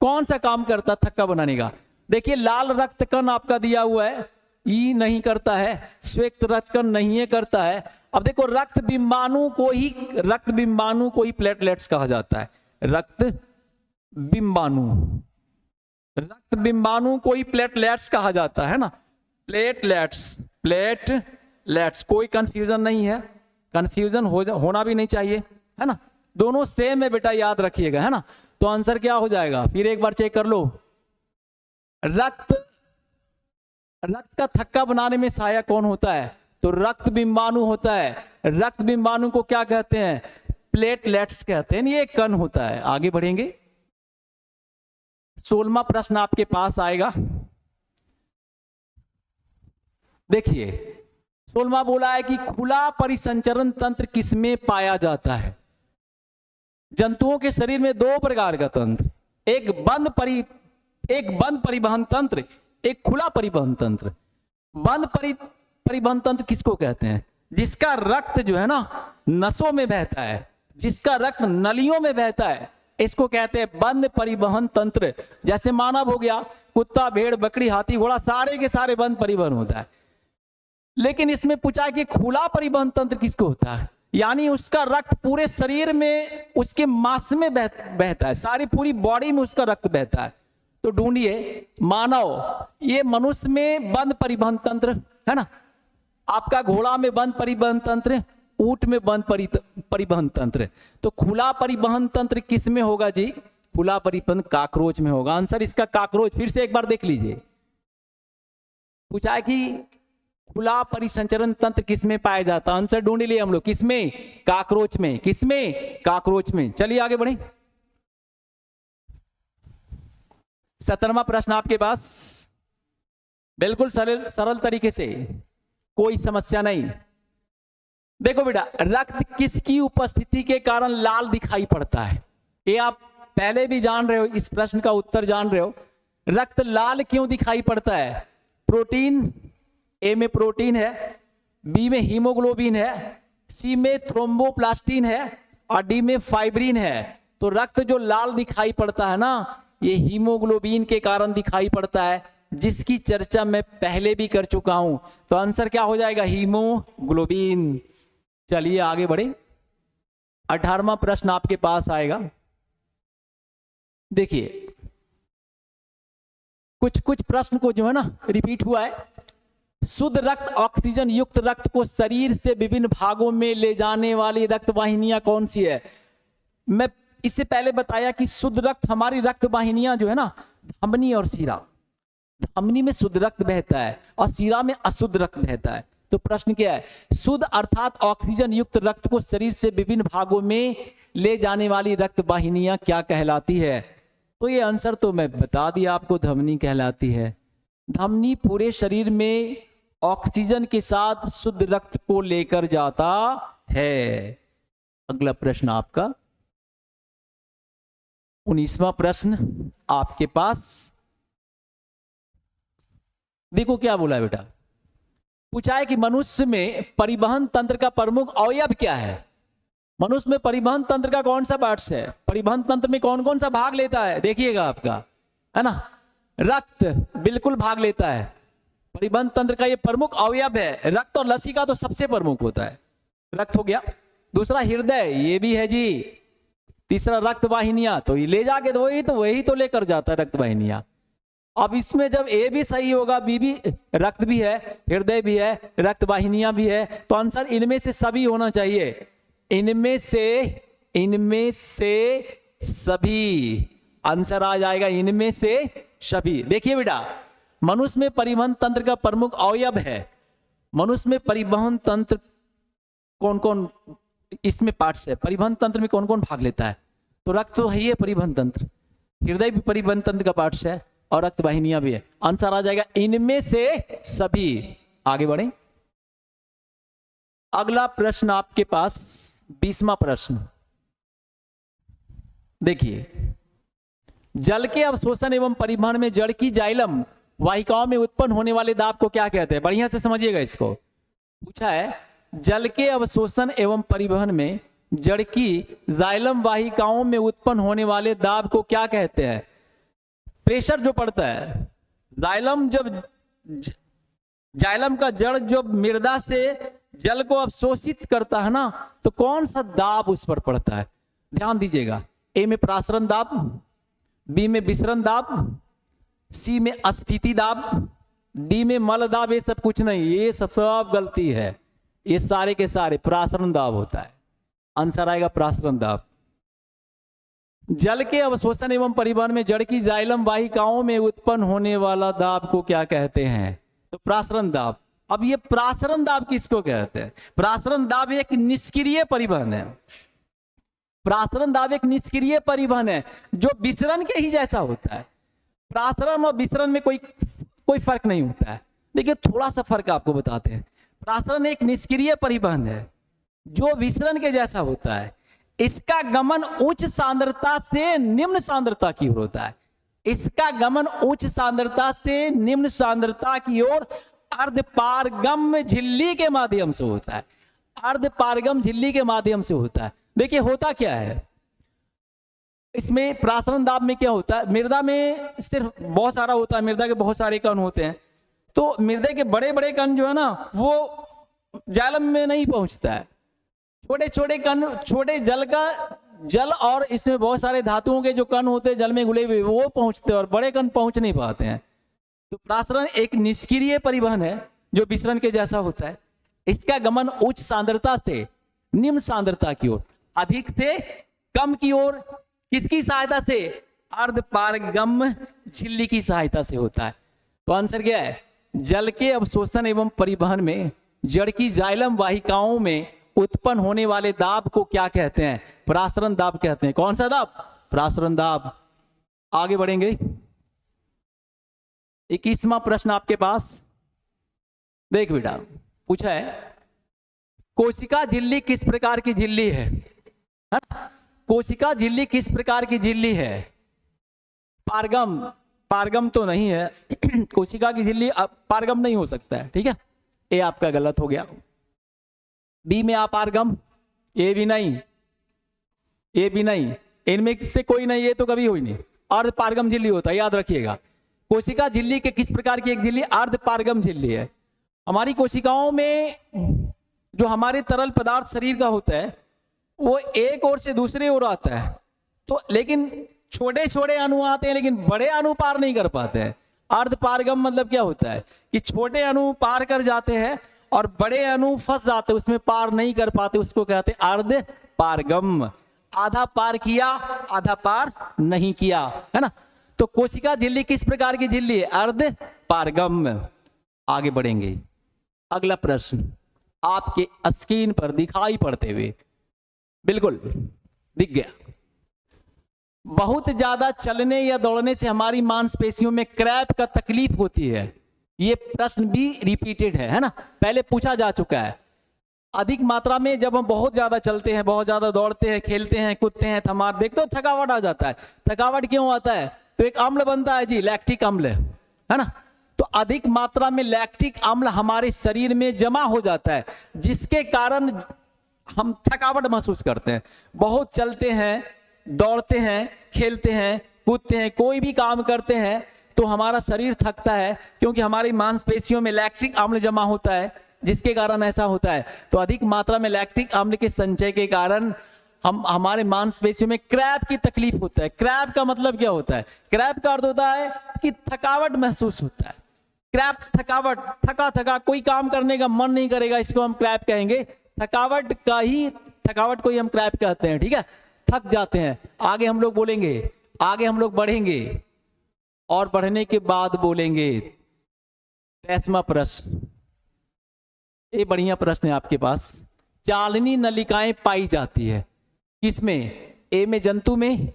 कौन सा काम करता है? थक्का बनाने का, देखिए लाल रक्त कण आपका दिया हुआ है, ई नहीं करता है, श्वेत रक्त कण नहीं है करता है। अब देखो रक्त बिंबाणु को ही प्लेटलेट्स कहा जाता है। रक्त बिंबाणु को ही प्लेटलेट्स कहा जाता है ना। प्लेटलेट्स, कोई कंफ्यूजन नहीं है, कंफ्यूजन होना भी नहीं चाहिए, है ना। दोनों सेम है बेटा, याद रखिएगा, है ना। तो आंसर क्या हो जाएगा? फिर एक बार चेक कर लो। रक्त का थक्का बनाने में सहायक कौन होता है? तो रक्त बिंबाणु होता है। रक्त बिंबाणु को क्या कहते हैं? प्लेटलेट्स कहते हैं। ये कण होता है। आगे बढ़ेंगे, 16वां प्रश्न आपके पास आएगा। देखिए 16वां बोला है कि खुला परिसंचरण तंत्र किसमें पाया जाता है? जंतुओं के शरीर में दो प्रकार का तंत्र, एक बंद परिवहन तंत्र, एक खुला परिवहन तंत्र। बंद परिवहन तंत्र किसको कहते हैं? जिसका रक्त जो है ना नसों में बहता है, जिसका रक्त नलियों में बहता है, इसको कहते हैं बंद परिवहन तंत्र। जैसे मानव हो गया, कुत्ता, भेड़, बकरी, हाथी, घोड़ा, सारे के सारे बंद परिवहन होता है। लेकिन इसमें पूछा कि खुला परिवहन तंत्र किसको होता है? यानी उसका रक्त पूरे शरीर में, उसके मांस में बहता है, सारी पूरी बॉडी में उसका रक्त बहता है। तो ढूंढिए, मानव, ये मनुष्य में बंद परिवहन तंत्र है ना, आपका घोड़ा में बंद परिवहन तंत्र, ऊंट में बंद परिवहन तंत्र। तो खुला परिवहन तंत्र किस में होगा जी? खुला परिवहन काकरोच में होगा। आंसर इसका काकरोच। फिर से एक बार देख लीजिए, पूछा है कि खुला परिसंचरण तंत्र किसमें पाया जाता है? आंसर ढूंढ लिए हम लोग, किसमें? काकरोच में। किसमें? काकरोच में। चलिए आगे बढ़े। 17वां प्रश्न आपके पास, बिल्कुल सरल तरीके से, कोई समस्या नहीं। देखो बेटा, रक्त किसकी उपस्थिति के कारण लाल दिखाई पड़ता है? ये आप पहले भी जान रहे हो, इस प्रश्न का उत्तर जान रहे हो। रक्त लाल क्यों दिखाई पड़ता है? प्रोटीन, ए में प्रोटीन है, बी में हीमोग्लोबिन है, सी में थ्रोम्बोप्लास्टिन है और डी में फाइब्रिन है। तो रक्त जो लाल दिखाई पड़ता है ना, ये हीमोग्लोबिन के कारण दिखाई पड़ता है, जिसकी चर्चा मैं पहले भी कर चुका हूं। तो आंसर क्या हो जाएगा? हीमोग्लोबिन। चलिए आगे बढ़े। 18वां प्रश्न आपके पास आएगा। देखिए कुछ प्रश्न को जो है ना रिपीट हुआ है। शुद्ध रक्त ऑक्सीजन युक्त रक्त को शरीर से विभिन्न भागों में ले जाने वाली रक्त वाहिनियां कौन सी है? मैं इससे पहले बताया कि शुद्ध रक्त, हमारी रक्त वाहिनियां जो है ना, धमनी और शिरा। धमनी में शुद्ध रक्त बहता है और शिरा में अशुद्ध रक्त बहता है। तो प्रश्न क्या है? शुद्ध अर्थात ऑक्सीजन युक्त रक्त को शरीर से विभिन्न भागों में ले जाने वाली रक्त वाहिनियां क्या कहलाती है? तो ये आंसर तो मैं बता दिया आपको, धमनी कहलाती है। धमनी पूरे शरीर में ऑक्सीजन के साथ शुद्ध रक्त को लेकर जाता है। अगला प्रश्न आपका 19वां प्रश्न आपके पास। देखो क्या बोला है बेटा। पूछा है कि मनुष्य में परिवहन तंत्र का प्रमुख अवयव क्या है? मनुष्य में परिवहन तंत्र का कौन सा पार्ट्स है? परिवहन तंत्र में कौन कौन सा भाग लेता है? देखिएगा आपका, है ना, रक्त बिल्कुल भाग लेता है। परिवहन तंत्र का ये प्रमुख अवयव है। रक्त और लसिका तो सबसे प्रमुख होता है। रक्त हो गया। दूसरा हृदय, ये भी है जी। तीसरा रक्त वाहिनियां, तो ये ले जाके तो वही तो लेकर जाता है रक्त वाहिनियां। अब इसमें जब ए भी सही होगा, बी भी, रक्त भी है, हृदय भी है, रक्त वाहिनियां भी है, तो आंसर इनमें से सभी होना चाहिए। इनमें से सभी आंसर आ जाएगा। इनमें से सभी। देखिए बेटा, मनुष्य में परिवहन तंत्र का प्रमुख अवयव है। मनुष्य में परिवहन तंत्र कौन कौन इसमें पार्ट्स है? परिवहन तंत्र में कौन कौन भाग लेता है? तो रक्त तो है ही है परिवहन तंत्र, हृदय भी परिवहन तंत्र का पार्ट्स है और रक्त वाहिनियां भी है। आंसर आ जाएगा इनमें से सभी। आगे बढ़े। अगला प्रश्न आपके पास 20वां प्रश्न। देखिए, जल के अवशोषण एवं परिवहन में जड़ की जाइलम वाहिकाओं में उत्पन्न होने वाले दाब को क्या कहते हैं? बढ़िया से समझिएगा इसको। पूछा है, जल के अवशोषण एवं परिवहन में जड़ की जाइलम वाहिकाओं में उत्पन्न होने वाले दाब को क्या कहते हैं? प्रेशर जो पड़ता है, जाइलम का जड़ जो मृदा से जल को अवशोषित करता है ना, तो कौन सा दाब उस पर पड़ता है? ध्यान दीजिएगा। ए में प्रासरण दाब, बी में विसरण दाब, सी में अस्फीति दाब, डी में मल दाब। ये सब कुछ नहीं, ये सब गलती है। ये सारे के सारे प्रासरण दाब होता है। आंसर आएगा प्रासरण दाब। जल के अवशोषण एवं परिवहन में जड़ की जाइलम वाहिकाओं में उत्पन्न होने वाला दाब को क्या कहते हैं? तो प्रासरण दाब। अब ये प्रासरण दाब किसको कहते हैं? प्रासरण दाब एक निष्क्रिय परिवहन है। प्रासरण दाब एक निष्क्रिय परिवहन है जो विसरण के ही जैसा होता है। प्रासरण और विसरण में कोई फर्क नहीं होता है। देखिए, थोड़ा सा फर्क आपको बताते हैं। प्रासरण एक निष्क्रिय परिवहन है जो विसरण के जैसा होता है। इसका गमन उच्च सांद्रता से निम्न सांद्रता की ओर होता है। इसका गमन उच्च सांद्रता से निम्न सांद्रता की ओर अर्धपारगम्य झिल्ली के माध्यम से होता है। अर्धपारगम झिल्ली के माध्यम से होता है। देखिए, होता क्या है इसमें, प्रासरण दाब में क्या होता है? मृदा में सिर्फ बहुत सारा होता है, मृदा के बहुत सारे कण होते हैं। तो मृदा के बड़े बड़े कण जो है ना, वो जाइलम में नहीं पहुंचता है। छोटे छोटे कण, छोटे जल और इसमें बहुत सारे धातुओं के जो कण होते हैं जल में घुले हुए, वो पहुंचते हैं और बड़े कण पहुंच नहीं पाते हैं। तो प्रासरण एक निष्क्रिय परिवहन है जो विसरण के जैसा होता है। इसका गमन उच्च सांद्रता से निम्न सांद्रता की ओर, अधिक से कम की ओर, किसकी सहायता से? अर्धपारगम्य झिल्ली की सहायता से होता है। तो आंसर क्या है? जल के अवशोषण एवं परिवहन में जड़ की जाइलम वाहिकाओं में उत्पन्न होने वाले दाब को क्या कहते हैं? प्रासरण दाब कहते हैं। कौन सा दाब? प्रासरण दाब। आगे बढ़ेंगे। 21वां प्रश्न आपके पास। देख बेटा, पूछा है, कोशिका झिल्ली किस प्रकार की झिल्ली है? कोशिका झिल्ली किस प्रकार की झिल्ली है? पारगम तो नहीं है। कोशिका की झिल्ली पारगम नहीं हो सकता है। ठीक है, ये आपका गलत हो गया। बी में अपारगम, ए भी नहीं, ए भी नहीं, इनमें से कोई नहीं, ये तो कभी हुई नहीं। अर्धपारगम झिल्ली होता है, याद रखिएगा। कोशिका झिल्ली के किस प्रकार की एक झिल्ली? अर्धपारगम झिल्ली है। हमारी कोशिकाओं में जो हमारे तरल पदार्थ शरीर का होता है वो एक ओर से दूसरे ओर आता है, तो लेकिन छोटे छोटे अणु आते हैं लेकिन बड़े अणु पार नहीं कर पाते हैं। अर्धपारगम मतलब क्या होता है कि छोटे अणु पार कर जाते हैं और बड़े अणु फंस जाते हैं, उसमें पार नहीं कर पाते, उसको कहते हैं अर्धपारगम। आधा पार किया, आधा पार नहीं किया, है ना। तो कोशिका झिल्ली किस प्रकार की झिल्ली है? अर्धपारगम। आगे बढ़ेंगे। अगला प्रश्न आपके स्क्रीन पर दिखाई पड़ते हुए, बिल्कुल दिख गया। बहुत ज्यादा चलने या दौड़ने से हमारी मांसपेशियों में क्रैम्प का तकलीफ होती है। ये प्रश्न भी रिपीटेड है ना, पहले पूछा जा चुका है। अधिक मात्रा में जब हम बहुत ज्यादा चलते हैं, बहुत ज्यादा दौड़ते हैं, खेलते हैं, कूदते हैं, तो हमारे देखते हो थकावट आ जाता है। थकावट क्यों आता है? तो एक अम्ल बनता है जी, लैक्टिक अम्ल, है ना। तो अधिक मात्रा में लैक्टिक अम्ल हमारे शरीर में जमा हो जाता है, जिसके कारण हम थकावट महसूस करते हैं। बहुत चलते हैं, दौड़ते हैं, खेलते हैं, कूदते हैं, कोई भी काम करते हैं तो हमारा शरीर थकता है, क्योंकि हमारी मांसपेशियों में लैक्टिक अम्ल जमा होता है, जिसके कारण ऐसा होता है। तो अधिक मात्रा में लैक्टिक अम्ल के संचय के कारण हमारे मांसपेशियों में क्रैम्प की तकलीफ होता है। क्रैम्प का मतलब क्या होता है? क्रैम्प का अर्थ होता है कि थकावट महसूस होता है। क्रैम्प, थकावट, थका थका, कोई काम करने का मन नहीं करेगा, इसको हम क्रैम्प कहेंगे। थकावट को ही हम क्रैम्प कहते हैं, ठीक है। थक जाते हैं। आगे हम लोग बोलेंगे, आगे हम लोग बढ़ेंगे और बढ़ने के बाद बोलेंगे 23वां प्रश्न। ये बढ़िया प्रश्न है आपके पास। चालनी नलिकाएं पाई जाती है किसमें? ए में जंतु में,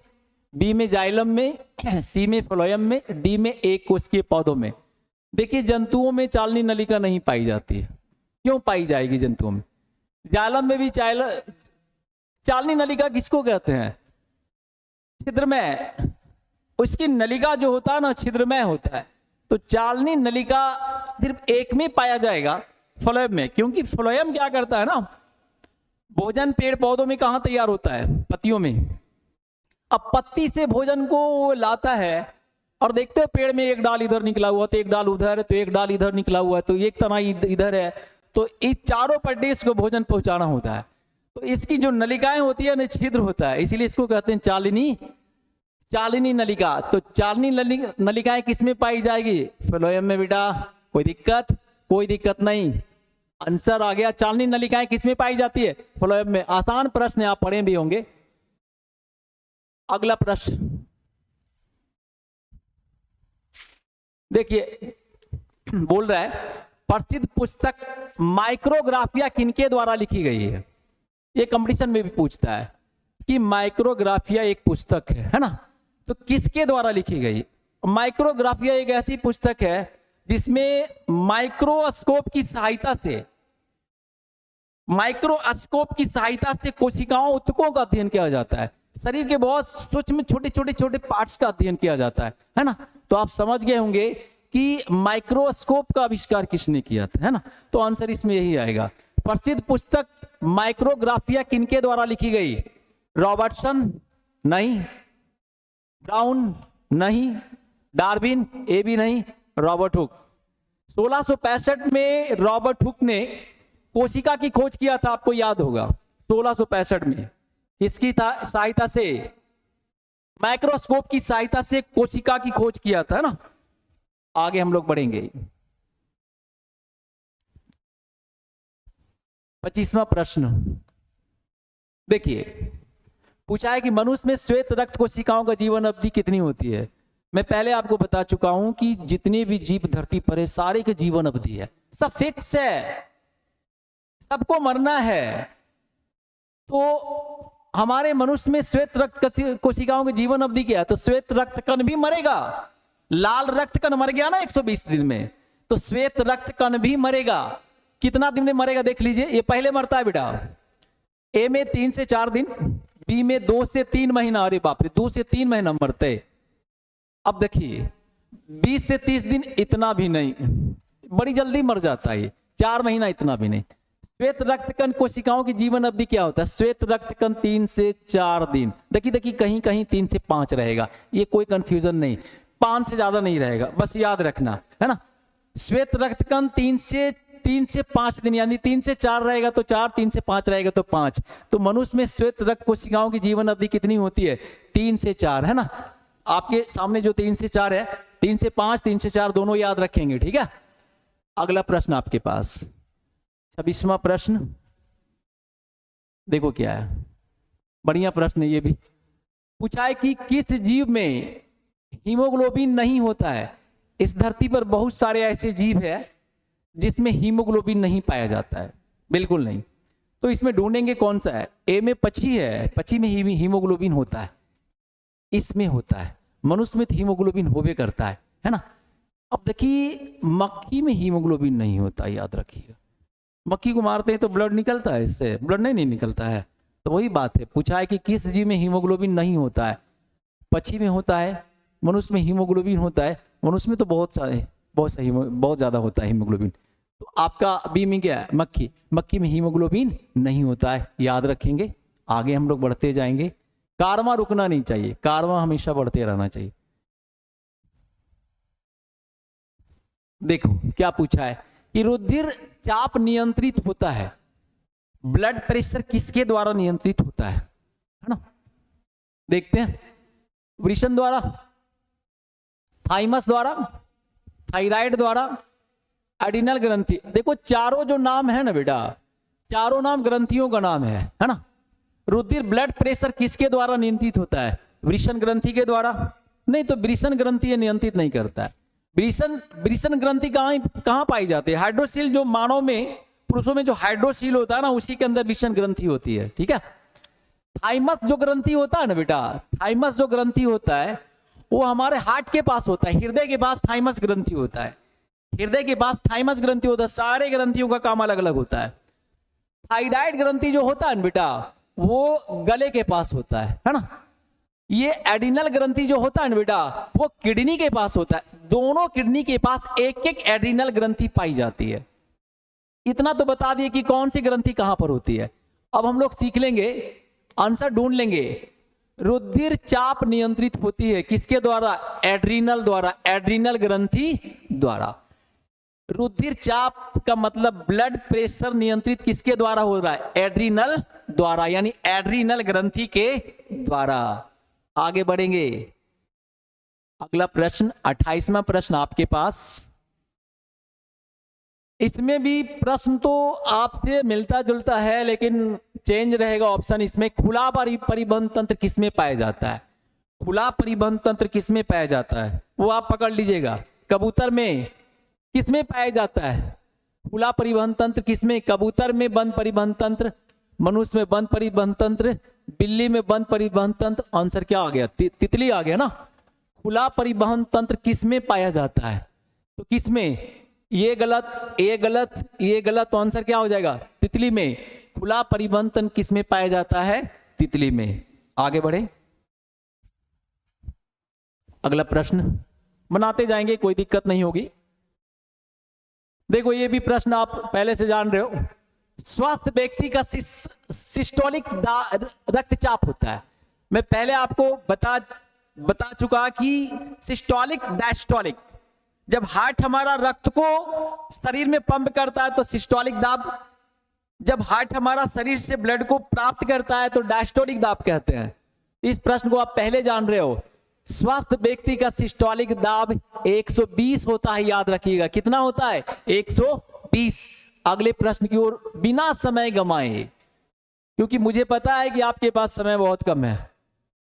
बी में जाइलम में, सी में फ्लोएम में, डी में एक कोशिकीय पौधों में। देखिए, जंतुओं में चालनी नलिका नहीं पाई जाती है। क्यों पाई जाएगी जंतुओं में? जाइलम में भी चालनी नलिका किसको कहते हैं? छिद्रमय। उसकी नलिका जो होता है ना, छिद्रमय होता है। तो चालनी नलिका सिर्फ एक में पाया जाएगा, फ्लोएम में। क्योंकि फ्लोएम क्या करता है ना, भोजन पेड़ पौधों में कहां तैयार होता है? पत्तियों में। अब पत्ती से भोजन को लाता है और देखते हो पेड़ में एक डाल इधर निकला हुआ, तो एक डाल उधर, तो एक डाल इधर निकला हुआ है, तो एक तना इधर है, तो इस चारों पट्टी इसको भोजन पहुंचाना होता है। तो इसकी जो नलिकाएं होती है ना, छिद्र होता है, इसीलिए इसको कहते हैं चालनी नलिका। तो चालनी नलिकाएं किसमें पाई जाएगी? फ्लोएम में बेटा। कोई दिक्कत? कोई दिक्कत नहीं, आंसर आ गया। चालनी नलिकाएं किसमें पाई जाती है? फ्लोएम में। आसान प्रश्न आप पढ़े भी होंगे। अगला प्रश्न देखिए, बोल रहा है प्रसिद्ध पुस्तक माइक्रोग्राफिया किनके द्वारा लिखी गई है? ये कंपटीशन में भी पूछता है कि माइक्रोग्राफिया एक पुस्तक है ना, तो किसके द्वारा लिखी गई? माइक्रोग्राफिया एक ऐसी पुस्तक है जिसमें माइक्रोस्कोप की सहायता से कोशिकाओं, ऊतकों का अध्ययन किया जाता है। शरीर के बहुत सूक्ष्म छोटे पार्ट्स का अध्ययन किया जाता है ना। तो आप समझ गए होंगे कि माइक्रोस्कोप का आविष्कार किसने किया था, है ना। तो आंसर इसमें यही आएगा। प्रसिद्ध पुस्तक माइक्रोग्राफिया किनके द्वारा लिखी गई? रॉबर्टसन? नहीं। ब्राउन? नहीं। डार्विन? ए भी नहीं। Robert Hooke. 1665 में रॉबर्ट हुक ने कोशिका की खोज किया था, आपको याद होगा। 1665 में किसकी सहायता से? माइक्रोस्कोप की सहायता से कोशिका की खोज किया था ना। आगे हम लोग बढ़ेंगे। 25वां प्रश्न देखिए, पूछा है कि मनुष्य में श्वेत रक्त कोशिकाओं का जीवन अवधि कितनी होती है? मैं पहले आपको बता चुका हूं कि जितने भी जीव धरती पर है सारे के जीवन अवधि है, सब फिक्स है, सबको मरना है। तो हमारे मनुष्य में श्वेत रक्त कोशिकाओं की जीवन अवधि क्या है? तो श्वेत रक्त कण भी मरेगा। लाल रक्त कण मर गया ना 120 दिन में, तो श्वेत रक्त कण भी मरेगा। कितना दिन में मरेगा देख लीजिए। ये पहले मरता है बेटा, ए में 3 से 4 दिन, बी में 2 से 3 महीना। अरे बाप रे, 2 से 3 महीना मरते। अब देखिए 20 से 30 दिन, इतना भी नहीं, बड़ी जल्दी मर जाता है। 4 महीना, इतना भी नहीं। श्वेत रक्त कण कोशिकाओं की जीवन अवधि क्या होता है? श्वेत रक्त कण 3 से 4 दिन। देखिए कहीं कहीं 3 से 5 रहेगा, ये कोई कंफ्यूजन नहीं, 5 से ज्यादा नहीं रहेगा, बस याद रखना है ना। श्वेत रक्त कण 3 से 5 दिन, यानी 3 से 4 रहेगा तो 4, 3 से 5 रहेगा तो 5। तो मनुष्य में श्वेत रक्त कोशिकाओं की जीवन अवधि कितनी होती है? 3 से 4, है ना। आपके सामने जो 3 से 4 है, 3 से 5, 3 से 4 दोनों याद रखेंगे, ठीक है। अगला प्रश्न आपके पास 26वां प्रश्न, देखो क्या है, बढ़िया प्रश्न है ये भी। पूछा है कि किस जीव में हीमोग्लोबिन नहीं होता है? इस धरती पर बहुत सारे ऐसे जीव है जिसमें हीमोग्लोबिन नहीं पाया जाता है, बिल्कुल नहीं। तो इसमें ढूंढेंगे कौन सा है। ए में पक्षी है, पक्षी में हीमोग्लोबिन होता है, इसमें होता है। मनुष्य में हीमोग्लोबिन होवे करता है ना। अब देखिए मक्खी में हीमोग्लोबिन नहीं होता, याद रखिए। मक्खी को मारते हैं तो ब्लड निकलता है, इससे ब्लड नहीं निकलता है। तो वही बात है, पूछा है कि किस जीव में हीमोग्लोबिन नहीं होता है? पक्षी में होता है, मनुष्य में हीमोग्लोबिन होता है। मनुष्य में तो बहुत ज्यादा होता है हीमोग्लोबिन। तो आपका बी में क्या है? मक्खी। मक्खी में हीमोग्लोबिन नहीं होता है, याद रखेंगे। आगे हम लोग बढ़ते जाएंगे। कारवां रुकना नहीं चाहिए, कारवां हमेशा बढ़ते रहना चाहिए। देखो क्या पूछा है कि रुधिर चाप नियंत्रित होता है, ब्लड प्रेशर किसके द्वारा नियंत्रित होता है ना। देखते हैं, वृषण द्वारा, थाइमस द्वारा, थायराइड द्वारा, एडिनल ग्रंथि। देखो चारों जो नाम है ना बेटा, चारों नाम ग्रंथियों का नाम है ना। रुधिर ब्लड प्रेशर किसके द्वारा नियंत्रित होता है? वृषण ग्रंथि के द्वारा। नहीं तो वृषण ग्रंथि नियंत्रित नहीं करता है। वृषण ग्रंथि कहां पाई जाती है? हाइड्रोसील, जो मानव में, पुरुषों में जो हाइड्रोसील होता है ना, उसी के अंदर वृषण ग्रंथि होती है, ठीक है। थाइमस जो ग्रंथि होता है ना बेटा, थाइमस जो ग्रंथि होता है वो हमारे हार्ट के पास होता है, हृदय के पास थाइमस ग्रंथि होता है। हृदय के पास थाइमस ग्रंथि होता है, सारे ग्रंथियों का काम अलग अलग होता है। थायराइड ग्रंथि जो होता है ना बेटा, वो गले के पास होता है ना। ये एडिनल ग्रंथि जो होता है ना बेटा, वो किडनी के पास होता है। दोनों किडनी के पास एक एक एड्रिनल ग्रंथि पाई जाती है। इतना तो बता दिए कि कौन सी ग्रंथि कहां पर होती है। अब हम लोग सीख लेंगे, आंसर ढूंढ लेंगे। रुधिर चाप नियंत्रित होती है किसके द्वारा? एड्रिनल द्वारा, एड्रिनल ग्रंथि द्वारा। रुधिर चाप का मतलब ब्लड प्रेशर नियंत्रित किसके द्वारा हो रहा है? एड्रिनल द्वारा, यानी एड्रिनल ग्रंथि के द्वारा। आगे बढ़ेंगे, अगला प्रश्न 28वां प्रश्न आपके पास। इसमें भी प्रश्न तो आपसे मिलता जुलता है, लेकिन चेंज रहेगा ऑप्शन इसमें। खुला परिवहन तंत्र किसमें पाया जाता है? खुला परिवहन तंत्र किसमें पाया जाता है? वो आप पकड़ लीजिएगा। कबूतर में किसमें पाया जाता है खुला परिवहन तंत्र? किसमें? कबूतर में बंद परिवहन तंत्र, मनुष्य में बंद परिवहन तंत्र, बिल्ली में बंद परिवहन तंत्र। आंसर क्या आ गया? तितली आ गया ना। खुला परिवहन तंत्र किसमें पाया जाता है? तो किसमें? ये गलत, ये गलत, ये गलत। तो आंसर क्या हो जाएगा? तितली में। खुला परिवहन तंत्र किसमें पाया जाता है? तितली में। आगे बढ़े, अगला प्रश्न बनाते जाएंगे, कोई दिक्कत नहीं होगी। देखो ये भी प्रश्न आप पहले से जान रहे हो। स्वस्थ व्यक्ति का सिस्टोलिक रक्तचाप होता है। मैं पहले आपको बता चुका कि सिस्टोलिक डायस्टोलिक, जब हार्ट हमारा रक्त को शरीर में पंप करता है तो सिस्टोलिक दाब, जब हार्ट हमारा शरीर से ब्लड को प्राप्त करता है तो डायस्टोलिक दाब कहते हैं। इस प्रश्न को आप पहले जान रहे हो। स्वस्थ व्यक्ति का सिस्टोलिक दाब 120 होता है, याद रखिएगा। कितना होता है? 120। अगले प्रश्न की ओर बिना समय गंवाए, क्योंकि मुझे पता है कि आपके पास समय बहुत कम है,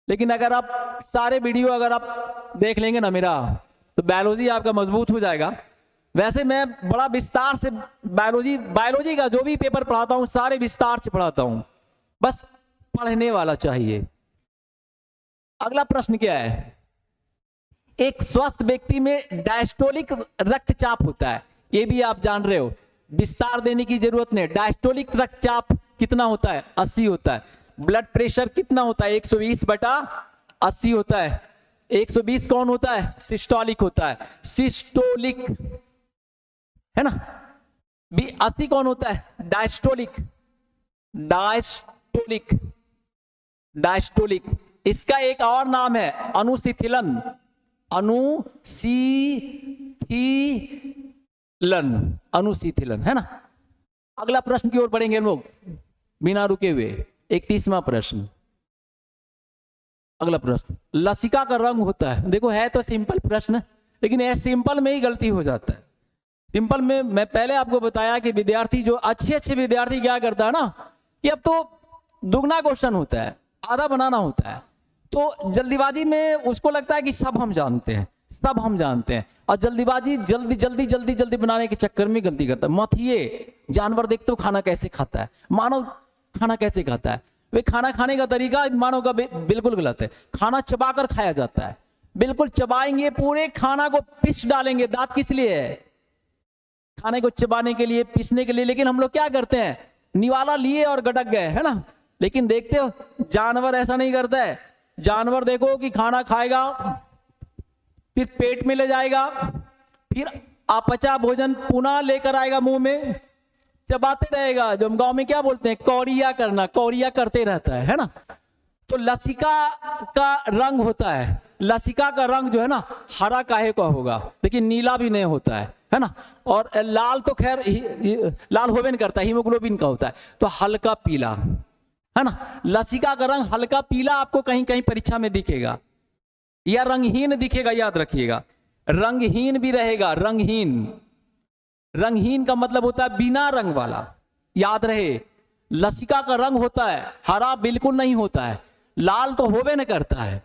लेकिन अगर आप सारे वीडियो अगर आप देख लेंगे ना मेरा, तो बायोलॉजी आपका मजबूत हो जाएगा। वैसे मैं बड़ा विस्तार से बायोलॉजी का जो भी पेपर पढ़ाता हूं सारे विस्तार से पढ़ाता हूं, बस पढ़ने वाला चाहिए। अगला प्रश्न क्या है? एक स्वस्थ व्यक्ति में डायस्टोलिक रक्तचाप होता है, ये भी आप जान रहे हो, विस्तार देने की जरूरत नहीं। डायस्टोलिक रक्तचाप कितना होता है? 80 होता है। ब्लड प्रेशर कितना होता है? 120/80 होता है। 120 कौन होता है? सिस्टोलिक होता है। सिस्टोलिक है ना। बी 80 कौन होता है? Diastolic, diastolic, diastolic. इसका एक और नाम है अनुशीथिलन, अनुशीथिलन, अनुशीथिलन, है ना। अगला प्रश्न की ओर बढ़ेंगे हम लोग बिना रुके हुए। 31वां प्रश्न, अगला प्रश्न, लसिका का रंग होता है। देखो है तो सिंपल प्रश्न, लेकिन यह सिंपल में ही गलती हो जाता है। सिंपल में मैं पहले आपको बताया कि विद्यार्थी जो अच्छे विद्यार्थी क्या करता है ना, कि अब तो दुगना क्वेश्चन होता है, आधा बनाना होता है, तो जल्दीबाजी में उसको लगता है कि सब हम जानते हैं, सब हम जानते हैं, और जल्दीबाजी जल्दी बनाने के चक्कर में गलती करता है। मत ये जानवर देखते हो खाना कैसे खाता है, मानव खाना कैसे खाता है। वे खाना खाने का तरीका मानव का बिल्कुल गलत है। खाना चबाकर खाया जाता है, बिल्कुल चबाएंगे, पूरे खाना को पीस डालेंगे। दांत किस लिए है? खाने को चबाने के लिए, पीसने के लिए। लेकिन हम लोग क्या करते हैं, निवाला लिए और गटक गए, है ना। लेकिन देखते हो जानवर ऐसा नहीं करता है। जानवर देखो कि खाना खाएगा, फिर पेट में ले जाएगा, फिर अपचा भोजन पुनः लेकर आएगा मुंह में, चबाते रहेगा। जो हम गांव में क्या बोलते हैं, कौरिया करना, कौरिया करते रहता है ना। तो लसिका का रंग होता है, लसिका का रंग जो है ना हरा काहे का होगा, लेकिन नीला भी नहीं होता है ना। और लाल तो खैर लाल होवे नहीं करता, हीमोग्लोबिन का होता है। तो हल्का पीला, है ना। लसिका का रंग हल्का पीला आपको कहीं कहीं परीक्षा में दिखेगा, या रंगहीन दिखेगा, याद रखिएगा। रंगहीन भी रहेगा, रंगहीन। रंगहीन का मतलब होता है बिना रंग वाला, याद रहे। लसिका का रंग होता है हरा, बिल्कुल नहीं होता है। लाल तो होवे न करता है,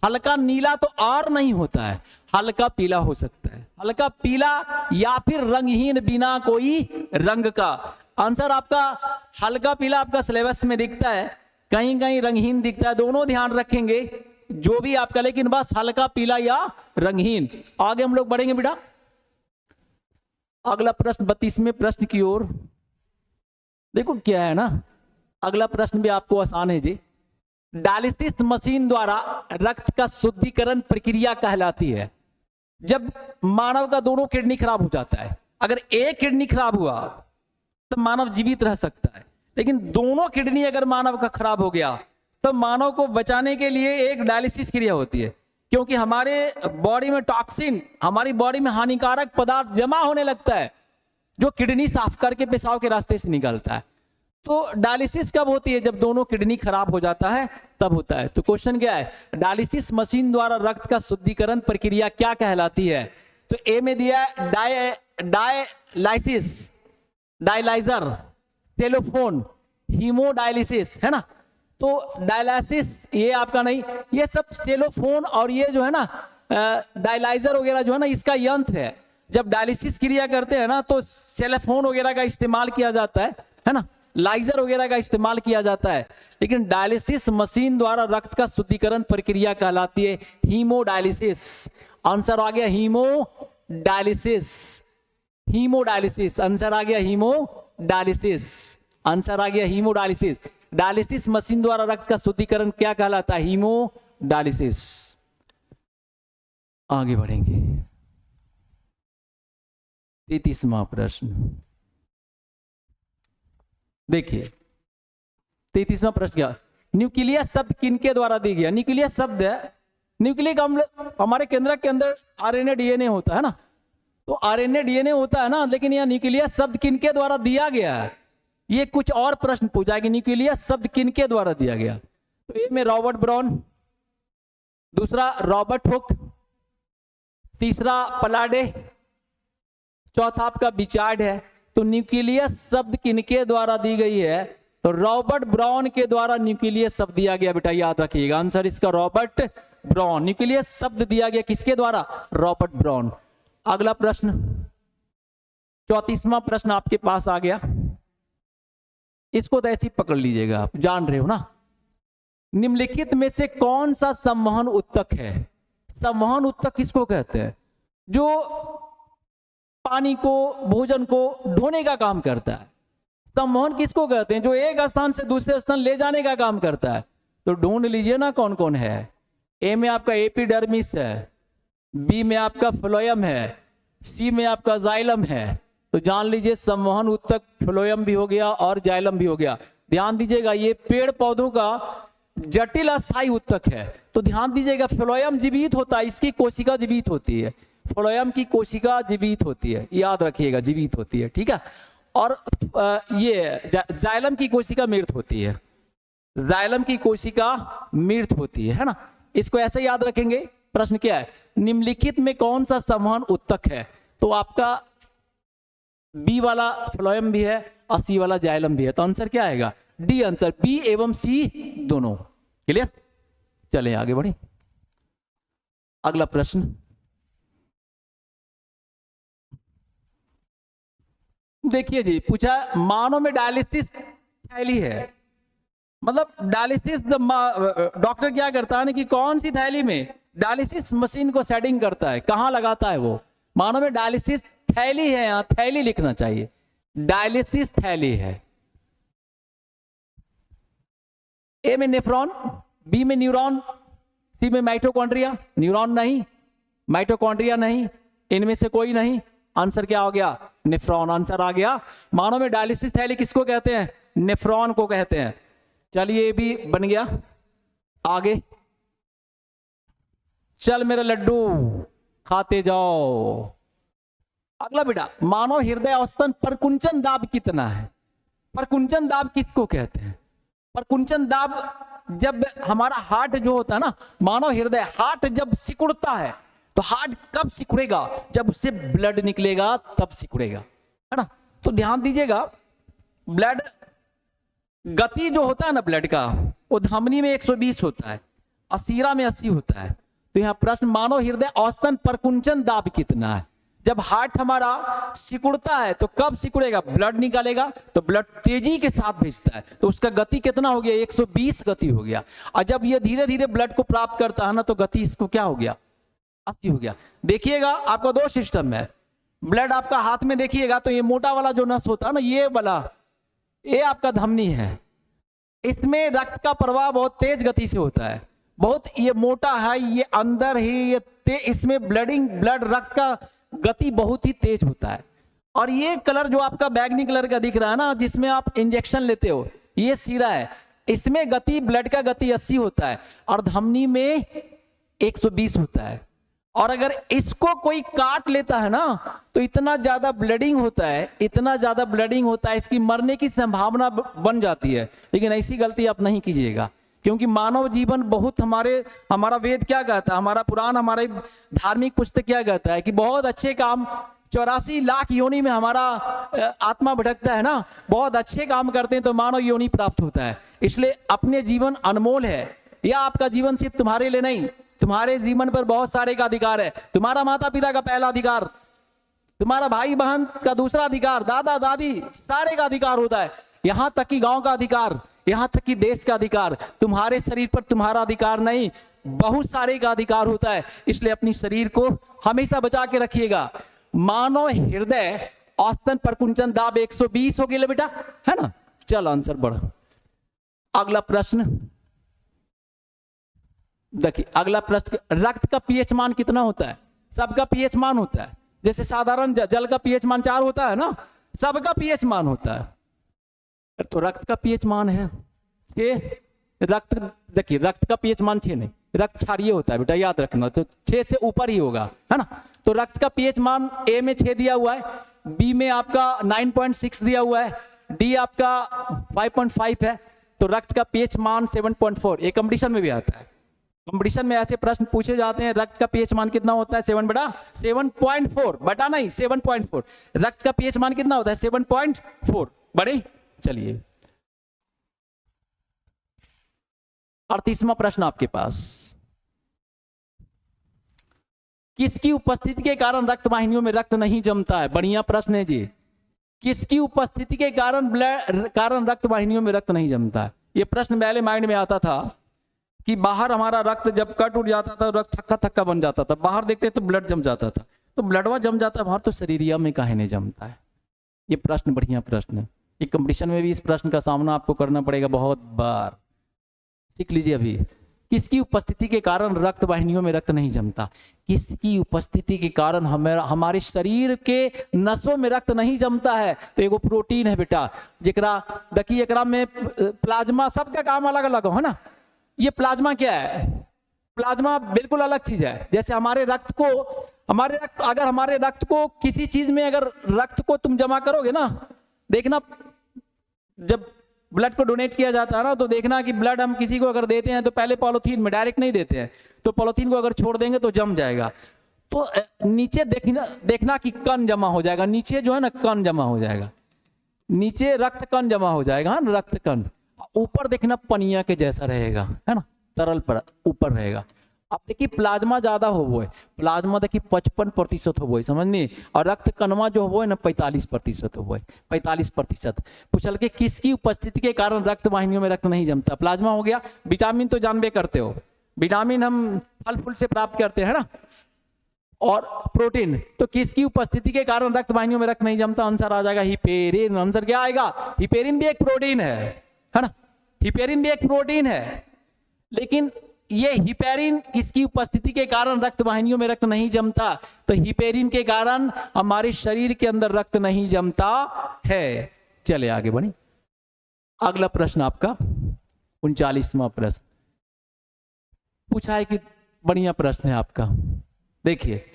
हल्का नीला तो और नहीं होता है, हल्का पीला हो सकता है। हल्का पीला या फिर रंगहीन बिना कोई रंग का। आंसर आपका हल्का पीला आपका सिलेबस में दिखता है, कहीं कहीं रंगहीन दिखता है, दोनों ध्यान रखेंगे जो भी आपका, लेकिन बस हल्का पीला या रंगहीन। आगे हम लोग बढ़ेंगे बेटा। अगला प्रश्न 32वें प्रश्न की ओर। देखो क्या है ना, अगला प्रश्न भी आपको आसान है जी। डायलिसिस मशीन द्वारा रक्त का शुद्धिकरण प्रक्रिया कहलाती है। जब मानव का दोनों किडनी खराब हो जाता है, अगर एक किडनी खराब हुआ तो मानव जीवित रह सकता है, लेकिन दोनों किडनी अगर मानव का खराब हो गया तो मानव को बचाने के लिए एक डायलिसिस क्रिया होती है। क्योंकि हमारे बॉडी में टॉक्सिन, हमारी बॉडी में हानिकारक पदार्थ जमा होने लगता है, जो किडनी साफ करके पेशाब के रास्ते से निकलता है। तो डायलिसिस कब होती है? जब दोनों किडनी खराब हो जाता है तब होता है। तो क्वेश्चन क्या है, डायलिसिस मशीन द्वारा रक्त का शुद्धिकरण प्रक्रिया क्या कहलाती है? तो ए में दिया डायलाइसिस, डायलाइजर, सेलोफोन, हीमोडायलिसिस, है ना। तो डायलाइसिस ये आपका नहीं, ये सब सेलोफोन और ये जो है ना डायलाइजर वगैरह जो है ना, इसका यंत्र है। जब डायलिसिस क्रिया करते हैं ना तो सेलोफोन वगैरह का इस्तेमाल किया जाता है ना, लाइजर वगैरह का इस्तेमाल किया जाता है। लेकिन डायलिसिस मशीन द्वारा रक्त का शुद्धिकरण प्रक्रिया कहलाती है हीमोडायलिसिस। आंसर आ गया हीमोडायलिसिस, हीमोडायलिसिस। आंसर आ गया हीमोडायलिसिस, आंसर आ गया हीमोडायलिसिस। डायलिसिस मशीन द्वारा रक्त का शुद्धिकरण क्या कहलाता है? हीमोडायलिसिस। आगे बढ़ेंगे। 33वां प्रश्न देखिए। 33वां प्रश्न क्या, न्यूक्लियस शब्द किनके द्वारा दी गया? न्यूक्लियस शब्द है, न्यूक्लिक अम्ल हमारे केंद्रक के अंदर आरएनए डीएनए होता है ना, तो आरएनए डीएनए होता है ना, लेकिन यह न्यूक्लियस शब्द किनके द्वारा दिया गया है? ये कुछ और प्रश्न पूछा कि न्यूक्लियस शब्द किनके द्वारा दिया गया। तो ए में रॉबर्ट ब्राउन, दूसरा रॉबर्ट हुक, तीसरा पलाडे, चौथा आपका बिचार्ड है। तो न्यूक्लियस शब्द किनके द्वारा दी गई है? तो रॉबर्ट ब्राउन के द्वारा न्यूक्लियस शब्द दिया गया बेटा, याद रखिएगा। आंसर इसका रॉबर्ट ब्राउन, न्यूक्लियस शब्द दिया गया किसके द्वारा? Robert brown. अगला प्रश्न 34वां प्रश्न आपके पास आ गया, इसको तो ऐसे ही पकड़ लीजिएगा, आप जान रहे हो ना। निम्नलिखित में से कौन सा संवहन उत्तक है? संवहन उत्तक किसको कहते हैं? जो पानी को, भोजन को ढोने का काम करता है। संवहन किसको कहते हैं? जो एक स्थान से दूसरे स्थान ले जाने का काम करता है। तो ढूंढ लीजिए ना कौन कौन है। ए में आपका एपिडर्मिस है, बी में आपका फ्लोएम है, सी में आपका जाइलम है, तो जान लीजिए संवहन ऊतक फ्लोएम भी हो गया और जाइलम भी हो गया। ध्यान दीजिएगा ये पेड़ पौधों का जटिल अस्थायी ऊतक है। तो ध्यान दीजिएगा फ्लोएम जीवित होता है, इसकी कोशिका जीवित होती है, फ्लोएम की कोशिका जीवित होती है, याद रखिएगा जीवित होती है, ठीक है। और ये जाइलम की कोशिका मृत होती है, जाइलम की कोशिका मृत होती है ना। इसको ऐसे याद रखेंगे। प्रश्न क्या है, निम्नलिखित में कौन सा संवहन ऊतक है? तो आपका बी वाला फ्लोएम भी है और सी वाला जाइलम भी है। तो आंसर क्या आएगा? डी आंसर, बी एवं सी दोनों। क्लियर? चले आगे बढ़े। अगला प्रश्न देखिए जी, पूछा मानव में डायलिसिस थैली है, मतलब डायलिसिस डॉक्टर क्या करता है ना कि कौन सी थैली में डायलिसिस मशीन को सेटिंग करता है, कहां लगाता है वो। मानव में डायलिसिस थैली है, यहां थैली लिखना चाहिए, डायलिसिस थैली है। ए में नेफ्रॉन, बी में न्यूरॉन, सी में माइटोकॉन्ड्रिया। न्यूरॉन नहीं, माइटोकॉन्ड्रिया नहीं, इनमें से कोई नहीं। आंसर क्या हो गया? नेफ्रॉन आंसर आ गया। मानव में डायलिसिस थैली किसको कहते हैं? नेफ्रॉन को कहते हैं। चलिए ये भी बन गया। आगे चल मेरा लड्डू खाते जाओ। अगला बेटा, मानव हृदय औसतन परकुंचन दाब कितना है? परकुंचन दाब किसको कहते हैं? परकुंचन दाब जब हमारा हार्ट जो होता है ना, मानव हृदय हार्ट जब सिकुड़ता है, तो हार्ट कब सिकुड़ेगा? जब उससे ब्लड निकलेगा तब सिकुड़ेगा, है ना। तो ध्यान दीजिएगा, ब्लड गति जो होता है ना ब्लड का, वो धमनी में 120 होता है और सीरा में 80 होता है। तो यहां प्रश्न, मानव हृदय औसतन परकुंचन दाब कितना है? जब हार्ट हमारा सिकुड़ता है तो कब सिकुड़ेगा? ब्लड निकालेगा तो ब्लड तेजी के साथ भेजता है, तो उसका गति कितना हो गया? 120 गति हो गया। और जब ये धीरे धीरे ब्लड को प्राप्त करता है ना, तो गति इसको क्या हो गया? 80 हो गया। देखिएगा आपका दो सिस्टम है, ब्लड आपका हाथ में देखिएगा तो ये मोटा वाला जो नस होता है ना, ये वाला, ये आपका धमनी है, इसमें रक्त का प्रवाह बहुत तेज गति से होता है, बहुत ये मोटा है, ये अंदर ही ये इसमें ब्लड रक्त का गति बहुत ही तेज होता है। और ये कलर जो आपका बैगनी कलर का दिख रहा है ना, जिसमें आप इंजेक्शन लेते हो, ये सीरा है, इसमें गति ब्लड का गति 80 होता है और धमनी में 120 होता है। और अगर इसको कोई काट लेता है ना, तो इतना ज्यादा ब्लडिंग होता है, इतना ज्यादा ब्लडिंग होता है, इसकी मरने की संभावना बन जाती है। लेकिन ऐसी गलती आप नहीं कीजिएगा, क्योंकि मानव जीवन बहुत हमारा वेद क्या कहता है, हमारा पुराण, हमारे धार्मिक पुस्तक क्या कहता है कि बहुत अच्छे काम 84 लाख योनि में हमारा आत्मा भटकता है ना, बहुत अच्छे काम करते हैं तो मानव योनि प्राप्त होता है। इसलिए अपने जीवन अनमोल है। यह आपका जीवन सिर्फ तुम्हारे लिए नहीं, तुम्हारे जीवन पर बहुत सारे का अधिकार है। तुम्हारा माता पिता का पहला अधिकार, तुम्हारा भाई बहन का दूसरा अधिकार, दादा दादी सारे का अधिकार होता है, यहां तक कि गांव का अधिकार, यहां तक कि देश का अधिकार। तुम्हारे शरीर पर तुम्हारा अधिकार नहीं, बहुत सारे का अधिकार होता है। इसलिए अपनी शरीर को हमेशा बचा के रखिएगा। मानव हृदय औसतन परकुंचन दाब 120 हो गया बेटा, है ना। चल आंसर बढ़। अगला प्रश्न देखिए, अगला प्रश्न, रक्त का पीएच मान कितना होता है? सबका पीएच मान होता है, जैसे साधारण जल का पीएच मान 4 होता है ना, सबका पीएच मान होता है। तो रक्त का पीएच मान है 6। रक्त देखिए, रक्त का पीएच मान 6 नहीं, रक्त क्षारीय होता है बेटा, याद रखना, तो 6 से ऊपर ही होगा, है ना। तो रक्त का पीएच मान ए में 6 दिया हुआ है, बी में आपका 9.6 दिया हुआ है, डी आपका 5.5 है। तो रक्त का पीएच मान 7.4, ये कंपटीशन में भी आता है। कंपटीशन में ऐसे प्रश्न पूछे जाते हैं, रक्त का पीएच मान कितना होता है? 7/7.4, बटा नहीं 7.4। रक्त का पीएच मान कितना होता है? 7.4 बड़े। चलिए 38वां प्रश्न आपके पास, किसकी उपस्थिति के कारण रक्त वाहिनियों में रक्त नहीं जमता है? बढ़िया प्रश्न है जी। किसकी उपस्थिति के कारण रक्त वाहिनियों में रक्त नहीं जमता है? यह प्रश्न पहले माइंड में आता था कि बाहर हमारा रक्त जब कट उठ जाता था, रक्त थक्का थक्का बन जाता था, बाहर देखते तो ब्लड जम जाता था, तो ब्लडवा जम जाता है बाहर, तो शरीरिया में काहे नहीं जमता है? ये प्रश्न बढ़िया प्रश्न है। ये कंपटीशन में भी इस प्रश्न का सामना आपको करना पड़ेगा बहुत बार। सीख लीजिए अभी किसकी उपस्थिति के कारण रक्त वाहिनियों में रक्त नहीं जमता? किसकी उपस्थिति के कारण हमारे शरीर के नसों में रक्त नहीं जमता है? तो एगो प्रोटीन है बेटा, जेकरा देखिए एकरा में प्लाज्मा, सबका काम अलग अलग हो, है ना। ये प्लाज्मा क्या है? प्लाज्मा बिल्कुल अलग चीज है। जैसे हमारे रक्त को किसी चीज में अगर रक्त को तुम जमा करोगे ना, देखना जब ब्लड को डोनेट किया जाता है ना, तो देखना कि ब्लड हम किसी को अगर देते हैं तो पहले पॉलीथीन में, डायरेक्ट नहीं देते हैं, तो पॉलीथीन को अगर छोड़ देंगे तो जम जाएगा। तो नीचे देखना कि कण जमा हो जाएगा, नीचे जो है ना कण जमा हो जाएगा, नीचे रक्त कण जमा हो जाएगा, रक्त कण। ऊपर देखना पनिया के जैसा रहेगा, है ना, तरल पर ऊपर रहेगा। अब देखिए प्लाज्मा ज्यादा हो वो है, प्लाज्मा देखिए 55% हो वो है, समझ नहीं। और रक्त कणवा जो हो है ना 45% हो वो है, 45%। पूछल के किसकी उपस्थिति के कारण रक्त वाहिनियों में रक्त नहीं जमता? प्लाज्मा हो गया। विटामिन तो जानबे करते हो, विटामिन हम फल फूल से प्राप्त करते हैं ना। और प्रोटीन तो किसकी उपस्थिति के कारण रक्त वाहिनियों में रक्त नहीं जमता? आंसर आ जाएगा हिपेरिन। आंसर क्या आएगा? हिपेरिन भी एक प्रोटीन है ना, हिपेरिन भी एक प्रोटीन है। लेकिन ये हिपेरिन किसकी उपस्थिति के कारण रक्त वाहिनियों में रक्त नहीं जमता? तो हिपेरिन के कारण हमारे शरीर के अंदर रक्त नहीं जमता है। चले आगे बढ़े। अगला प्रश्न आपका 39वां प्रश्न पूछा है कि बढ़िया प्रश्न है आपका। देखिए,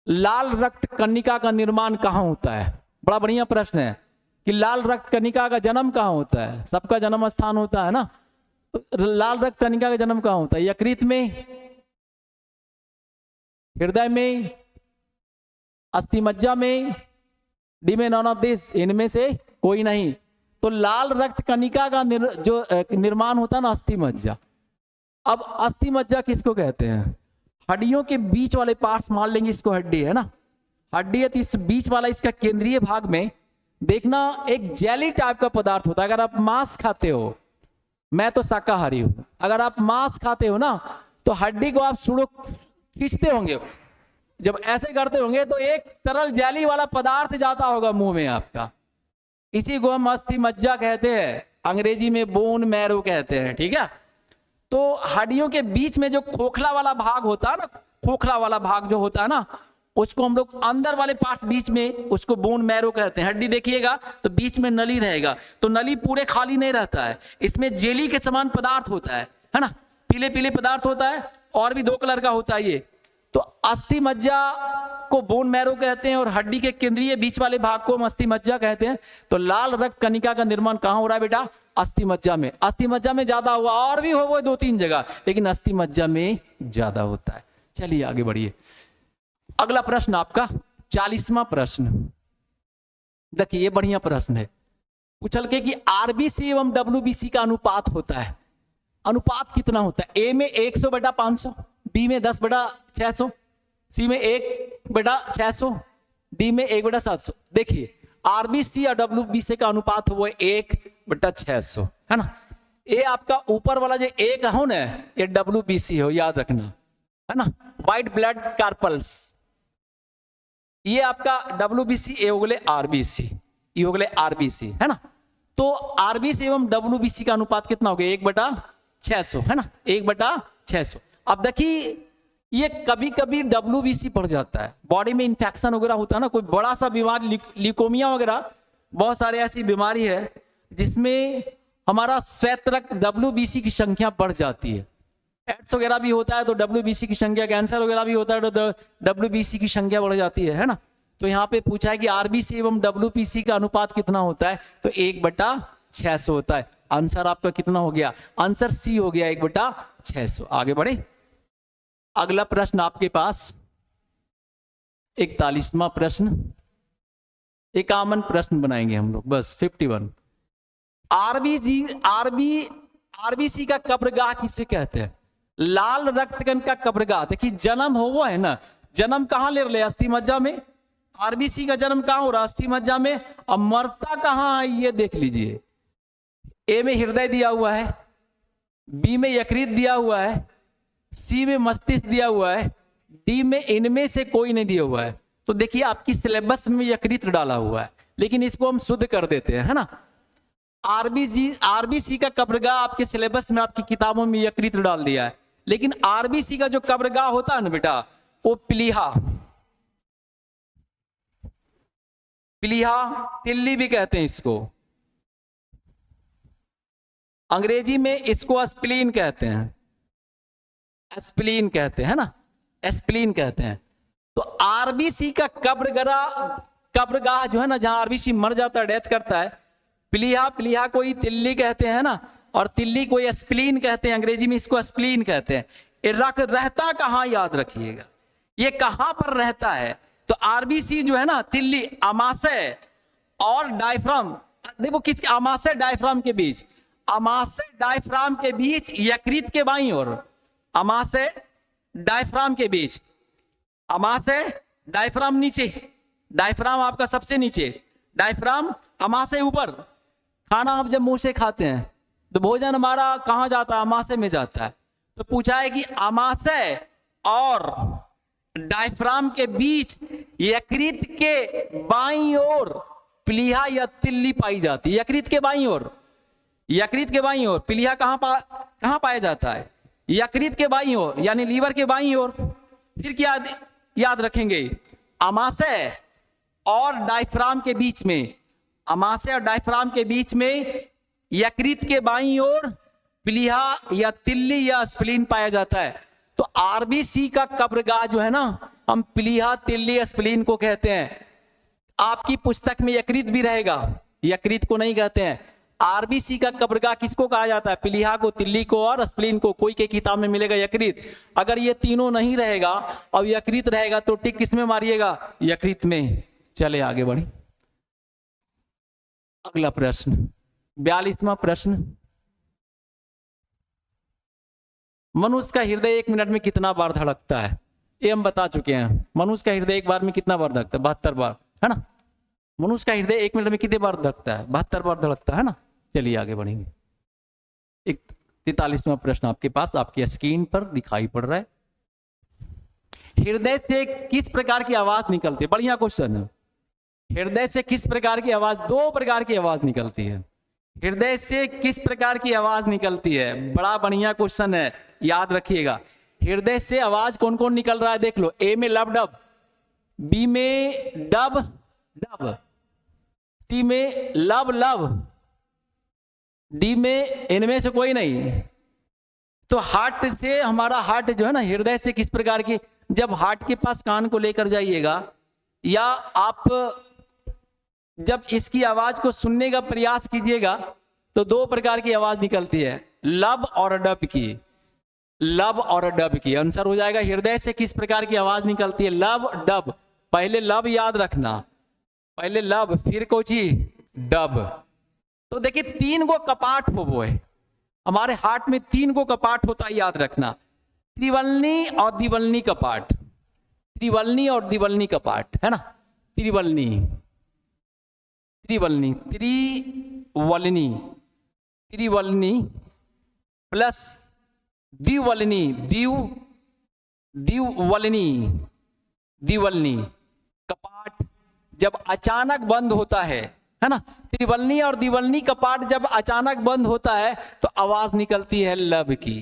लाल रक्त कणिका का निर्माण कहां होता है? बड़ा बढ़िया प्रश्न है कि लाल रक्त कणिका का जन्म कहां होता है? सबका जन्म स्थान होता है ना, तो लाल रक्त कणिका का जन्म कहां होता है? यकृत में, हृदय में, अस्थिमज्जा में, डी में नॉन ऑफ दिस, इनमें से कोई नहीं। तो लाल रक्त कणिका का जो निर्माण होता है ना अस्थिमज्जा। अब अस्थिमज्जा किसको कहते हैं? हड्डियों के बीच वाले पार्ट्स, मान लेंगे इसको हड्डी है ना, हड्डी है, तो इस बीच वाला इसका केंद्रीय भाग में देखना एक जेली टाइप का पदार्थ होता है। अगर आप मांस खाते हो, मैं तो शाकाहारी हूं, अगर आप मांस खाते हो ना तो हड्डी को आप सुड़ो खींचते होंगे, जब ऐसे करते होंगे तो एक तरल जेली वाला पदार्थ जाता होगा मुंह में आपका, इसी को हम अस्थिमज्जा कहते हैं, अंग्रेजी में बोन मैरो कहते हैं, ठीक है। तो हड्डियों के बीच में जो खोखला वाला भाग होता है ना, खोखला वाला भाग जो होता है ना, उसको हम लोग अंदर वाले पार्ट्स बीच में, उसको बोन मैरो कहते हैं। हड्डी देखिएगा तो बीच में नली रहेगा, तो नली पूरे खाली नहीं रहता है, इसमें जेली के समान पदार्थ होता है ना, पीले पीले पदार्थ होता है, और भी 2 कलर का होता है ये। तो अस्थिमज्जा को बोन मैरो कहते हैं और हड्डी के केंद्रीय बीच वाले भाग को हम अस्थिमज्जा कहते हैं। तो लाल रक्त कणिका का निर्माण कहां हो रहा है बेटा? अस्थिमज्जा में। अस्थिमज्जा में ज्यादा हुआ, और भी हो वो 2-3 जगह, लेकिन अस्थिमज्जा में ज्यादा होता है। चलिए आगे बढ़िए। अगला प्रश्न आपका 40वां प्रश्न। देखिए ये बढ़िया प्रश्न है, पूछल के कि आरबीसी एवं डब्ल्यूबीसी का अनुपात होता है। अनुपात कितना होता है? ए में 100/500, बी में 10/600, सी में 1/600, डी में 1/700। देखिए आरबीसी और डब्ल्यूबीसी का अनुपात हुआ 1/600, है ना। ये आपका ऊपर वाला जो 1 हो ना, ये डब्ल्यूबीसी हो, याद रखना, है ना, व्हाइट ब्लड कार्पल्स। ये आपका डब्ल्यूबीसी, ये हो गए आरबीसी, ये हो गए आरबीसी, है ना। तो आरबीसी एवं डब्ल्यूबीसी का अनुपात कितना हो गया? 1/600, है ना, 1/600। अब देखिए ये कभी कभी डब्ल्यूबीसी बढ़ जाता है, बॉडी में इंफेक्शन वगैरह होता है ना, कोई बड़ा सा बीमारी, ल्यूकोमिया वगैरह, बहुत सारे ऐसी बीमारी है जिसमें हमारा श्वेत रक्त डब्ल्यूबीसी की संख्या बढ़ जाती है। एड्स वगैरह भी होता है तो डब्ल्यूबीसी की संख्या, कैंसर वगैरह भी होता है तो डब्ल्यूबीसी की संख्या बढ़ जाती है ना। तो यहाँ पे पूछा है कि आरबीसी एवं डब्ल्यूबीसी का अनुपात कितना होता है? तो 1/600 होता है। आंसर आपका कितना हो गया? आंसर सी हो गया, 1/600। आगे बढ़े। अगला प्रश्न आपके पास 41वां प्रश्न, एक कॉमन प्रश्न बनाएंगे हम लोग बस, 51। आरबीसी का कब्रगाह किसे कहते हैं? लाल रक्तकण का कब्रगाह। देखिए जन्म हो वो है ना, जन्म कहां ले रहे? अस्थिमज्जा में। आरबीसी का जन्म कहां हो रहा? अस्थिमज्जा में। अब मरता कहां है ये देख लीजिए। ए में हृदय दिया हुआ है, बी में यकृत दिया हुआ है, सी में मस्तिष्क दिया हुआ है, डी में इनमें से कोई नहीं दिया हुआ है। तो देखिए आपकी सिलेबस में यकृत डाला हुआ है, लेकिन इसको हम शुद्ध कर देते हैं, है ना। आरबीसी का कब्रगाह आपके सिलेबस में, आपकी किताबों में यकृत डाल दिया है, लेकिन आरबीसी का जो कब्रगाह होता है ना बेटा, वो प्लीहा, तिल्ली भी कहते हैं इसको, अंग्रेजी में इसको स्प्लीन कहते हैं, स्प्लीन कहते हैं ना, स्प्लीन कहते हैं। तो आरबीसी का कब्रगाह जो है ना, जहां आरबीसी मर जाता है, डेथ करता है, प्लीहा कोई तिल्ली कहते हैं ना, और तिल्ली कोई स्प्लीन कहते हैं, अंग्रेजी में इसको स्प्लीन कहते हैं। ये रहता कहां, याद रखिएगा, ये कहां पर रहता है। तो आरबीसी जो है ना, तिल्ली, आमाशय और डायफ्राम, देखो किस, आमाशय डायफ्राम के बीच, आमाशय डायफ्राम के बीच, यकृत के बाईं ओर, आमाशय डायफ्राम के बीच, आमाशय डायफ्राम नीचे, डायफ्राम आपका सबसे नीचे, डायफ्राम आमाशय ऊपर। खाना आप जब मुंह से खाते हैं तो भोजन हमारा कहां जाता है, आमाशय में जाता है। तो पूछा है कि आमाशय और डायफ्राम के बीच यकृत के बाईं ओर प्लीहा या तिल्ली पाई जाती है। यकृत के बाईं ओर, यकृत के बाईं ओर प्लीहा कहां पाया जाता है, यकृत के बाईं ओर, यानी लीवर के बाईं ओर। फिर क्या याद रखेंगे, आमाशय और डायफ्राम के बीच में, आमाशय और डायफ्राम के बीच में यकृत के बाईं ओर प्लीहा या तिल्ली या स्प्लीन पाया जाता है। तो आरबीसी का कब्रगाह जो है ना, हम प्लीहा, तिल्ली, स्प्लीन को कहते हैं। आपकी पुस्तक में यकृत भी रहेगा, यकृत को नहीं कहते हैं। आरबीसी का कब्रगाह किसको कहा जाता है, प्लीहा को, तिल्ली को और स्प्लीन को। कोई के किताब में मिलेगा यकृत। अगर ये तीनों नहीं रहेगा और यकृत रहेगा तो टिक किस में मारिएगा, यकृत में। चले आगे बढ़े, अगला प्रश्न, 42वां प्रश्न, मनुष्य का हृदय 1 मिनट में कितना बार धड़कता है? ये हम बता चुके हैं। मनुष्य का हृदय 1 बार में कितना बार धड़कता है, 72 बार, है ना। मनुष्य का हृदय 1 मिनट में कितने बार धड़कता है, 72 बार धड़कता है ना। चलिए आगे बढ़ेंगे। 43वां प्रश्न आपके पास, आपकी स्क्रीन पर दिखाई पड़ रहा है। हृदय से किस प्रकार की आवाज निकलती है? बढ़िया क्वेश्चन है। हृदय से किस प्रकार की आवाज? 2 प्रकार की आवाज निकलती है। हृदय से किस प्रकार की आवाज निकलती है? बड़ा बढ़िया क्वेश्चन है, याद रखिएगा। हृदय से आवाज कौन कौन निकल रहा है देख लो। ए में लब डब, बी में डब डब, सी में लब लब, डी में, इनमें से कोई नहीं। तो हार्ट से, हमारा हार्ट जो है ना, हृदय से किस प्रकार की, जब हार्ट के पास कान को लेकर जाइएगा या आप जब इसकी आवाज को सुनने का प्रयास कीजिएगा तो 2 प्रकार की आवाज निकलती है, लब और डब की, लब और डब की। आंसर हो जाएगा हृदय से किस प्रकार की आवाज निकलती है, लब डब। पहले लब याद रखना, पहले लब, फिर कोची डब। तो देखिए 3 गो कपाट हो वो है हमारे हार्ट में, 3 गो कपाट होता है, याद रखना। त्रिवलनी और द्विवलनी कपाट, त्रिवलनी और द्विवलनी कपाट, है ना। त्रिवलनी, त्रिवलनी, त्रिवलनी, त्रिवलनी प्लस द्विवलनी, द्विवलनी, द्विवलनी कपाट जब अचानक बंद होता है ना। त्रिवलनी और द्विवलनी कपाट जब अचानक बंद होता है तो आवाज निकलती है लब की।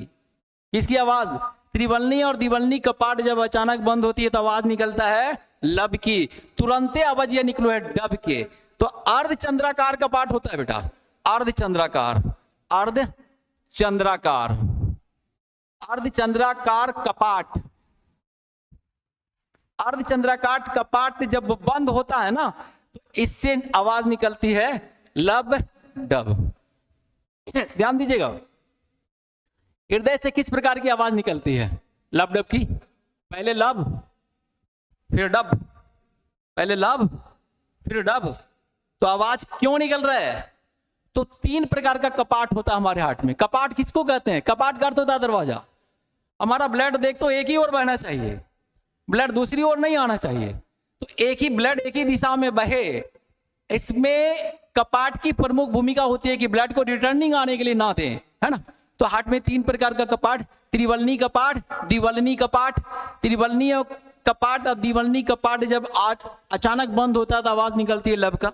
किसकी आवाज? त्रिवलनी और द्विवलनी कपाट जब अचानक बंद होती है तो आवाज निकलता है लब की। तुरंते आवाज ये निकलो है डब के। तो अर्धचंद्राकार कपाट होता है बेटा, अर्धचंद्राकार, अर्धचंद्राकार, अर्धचंद्राकार कपाट, अर्धचंद्राकार कपाट जब बंद होता है ना तो इससे आवाज निकलती है लब डब। ध्यान दीजिएगा, हृदय से किस प्रकार की आवाज निकलती है, लब डब की। पहले लब फिर डब, पहले लब फिर डब। तो आवाज क्यों निकल रहा है? तो 3 प्रकार का कपाट होता है हमारे हार्ट में। कपाट किसको कहते हैं? कपाट का अर्थ होता है दरवाजा। हमारा ब्लड देख तो एक ही ओर बहना चाहिए, ब्लड दूसरी ओर नहीं आना चाहिए। तो एक ही ब्लड एक ही दिशा में बहे। इसमें कपाट की प्रमुख भूमिका होती है कि ब्लड को रिटर्निंग आने के लिए ना दें, है ना। तो हार्ट में 3 प्रकार का कपाट, त्रिवलनी कपाट, द्विवलनी कपाट। त्रिवलनी कपाट और द्विवलनी कपाट जब अचानक बंद होता है तो आवाज निकलती है लब का।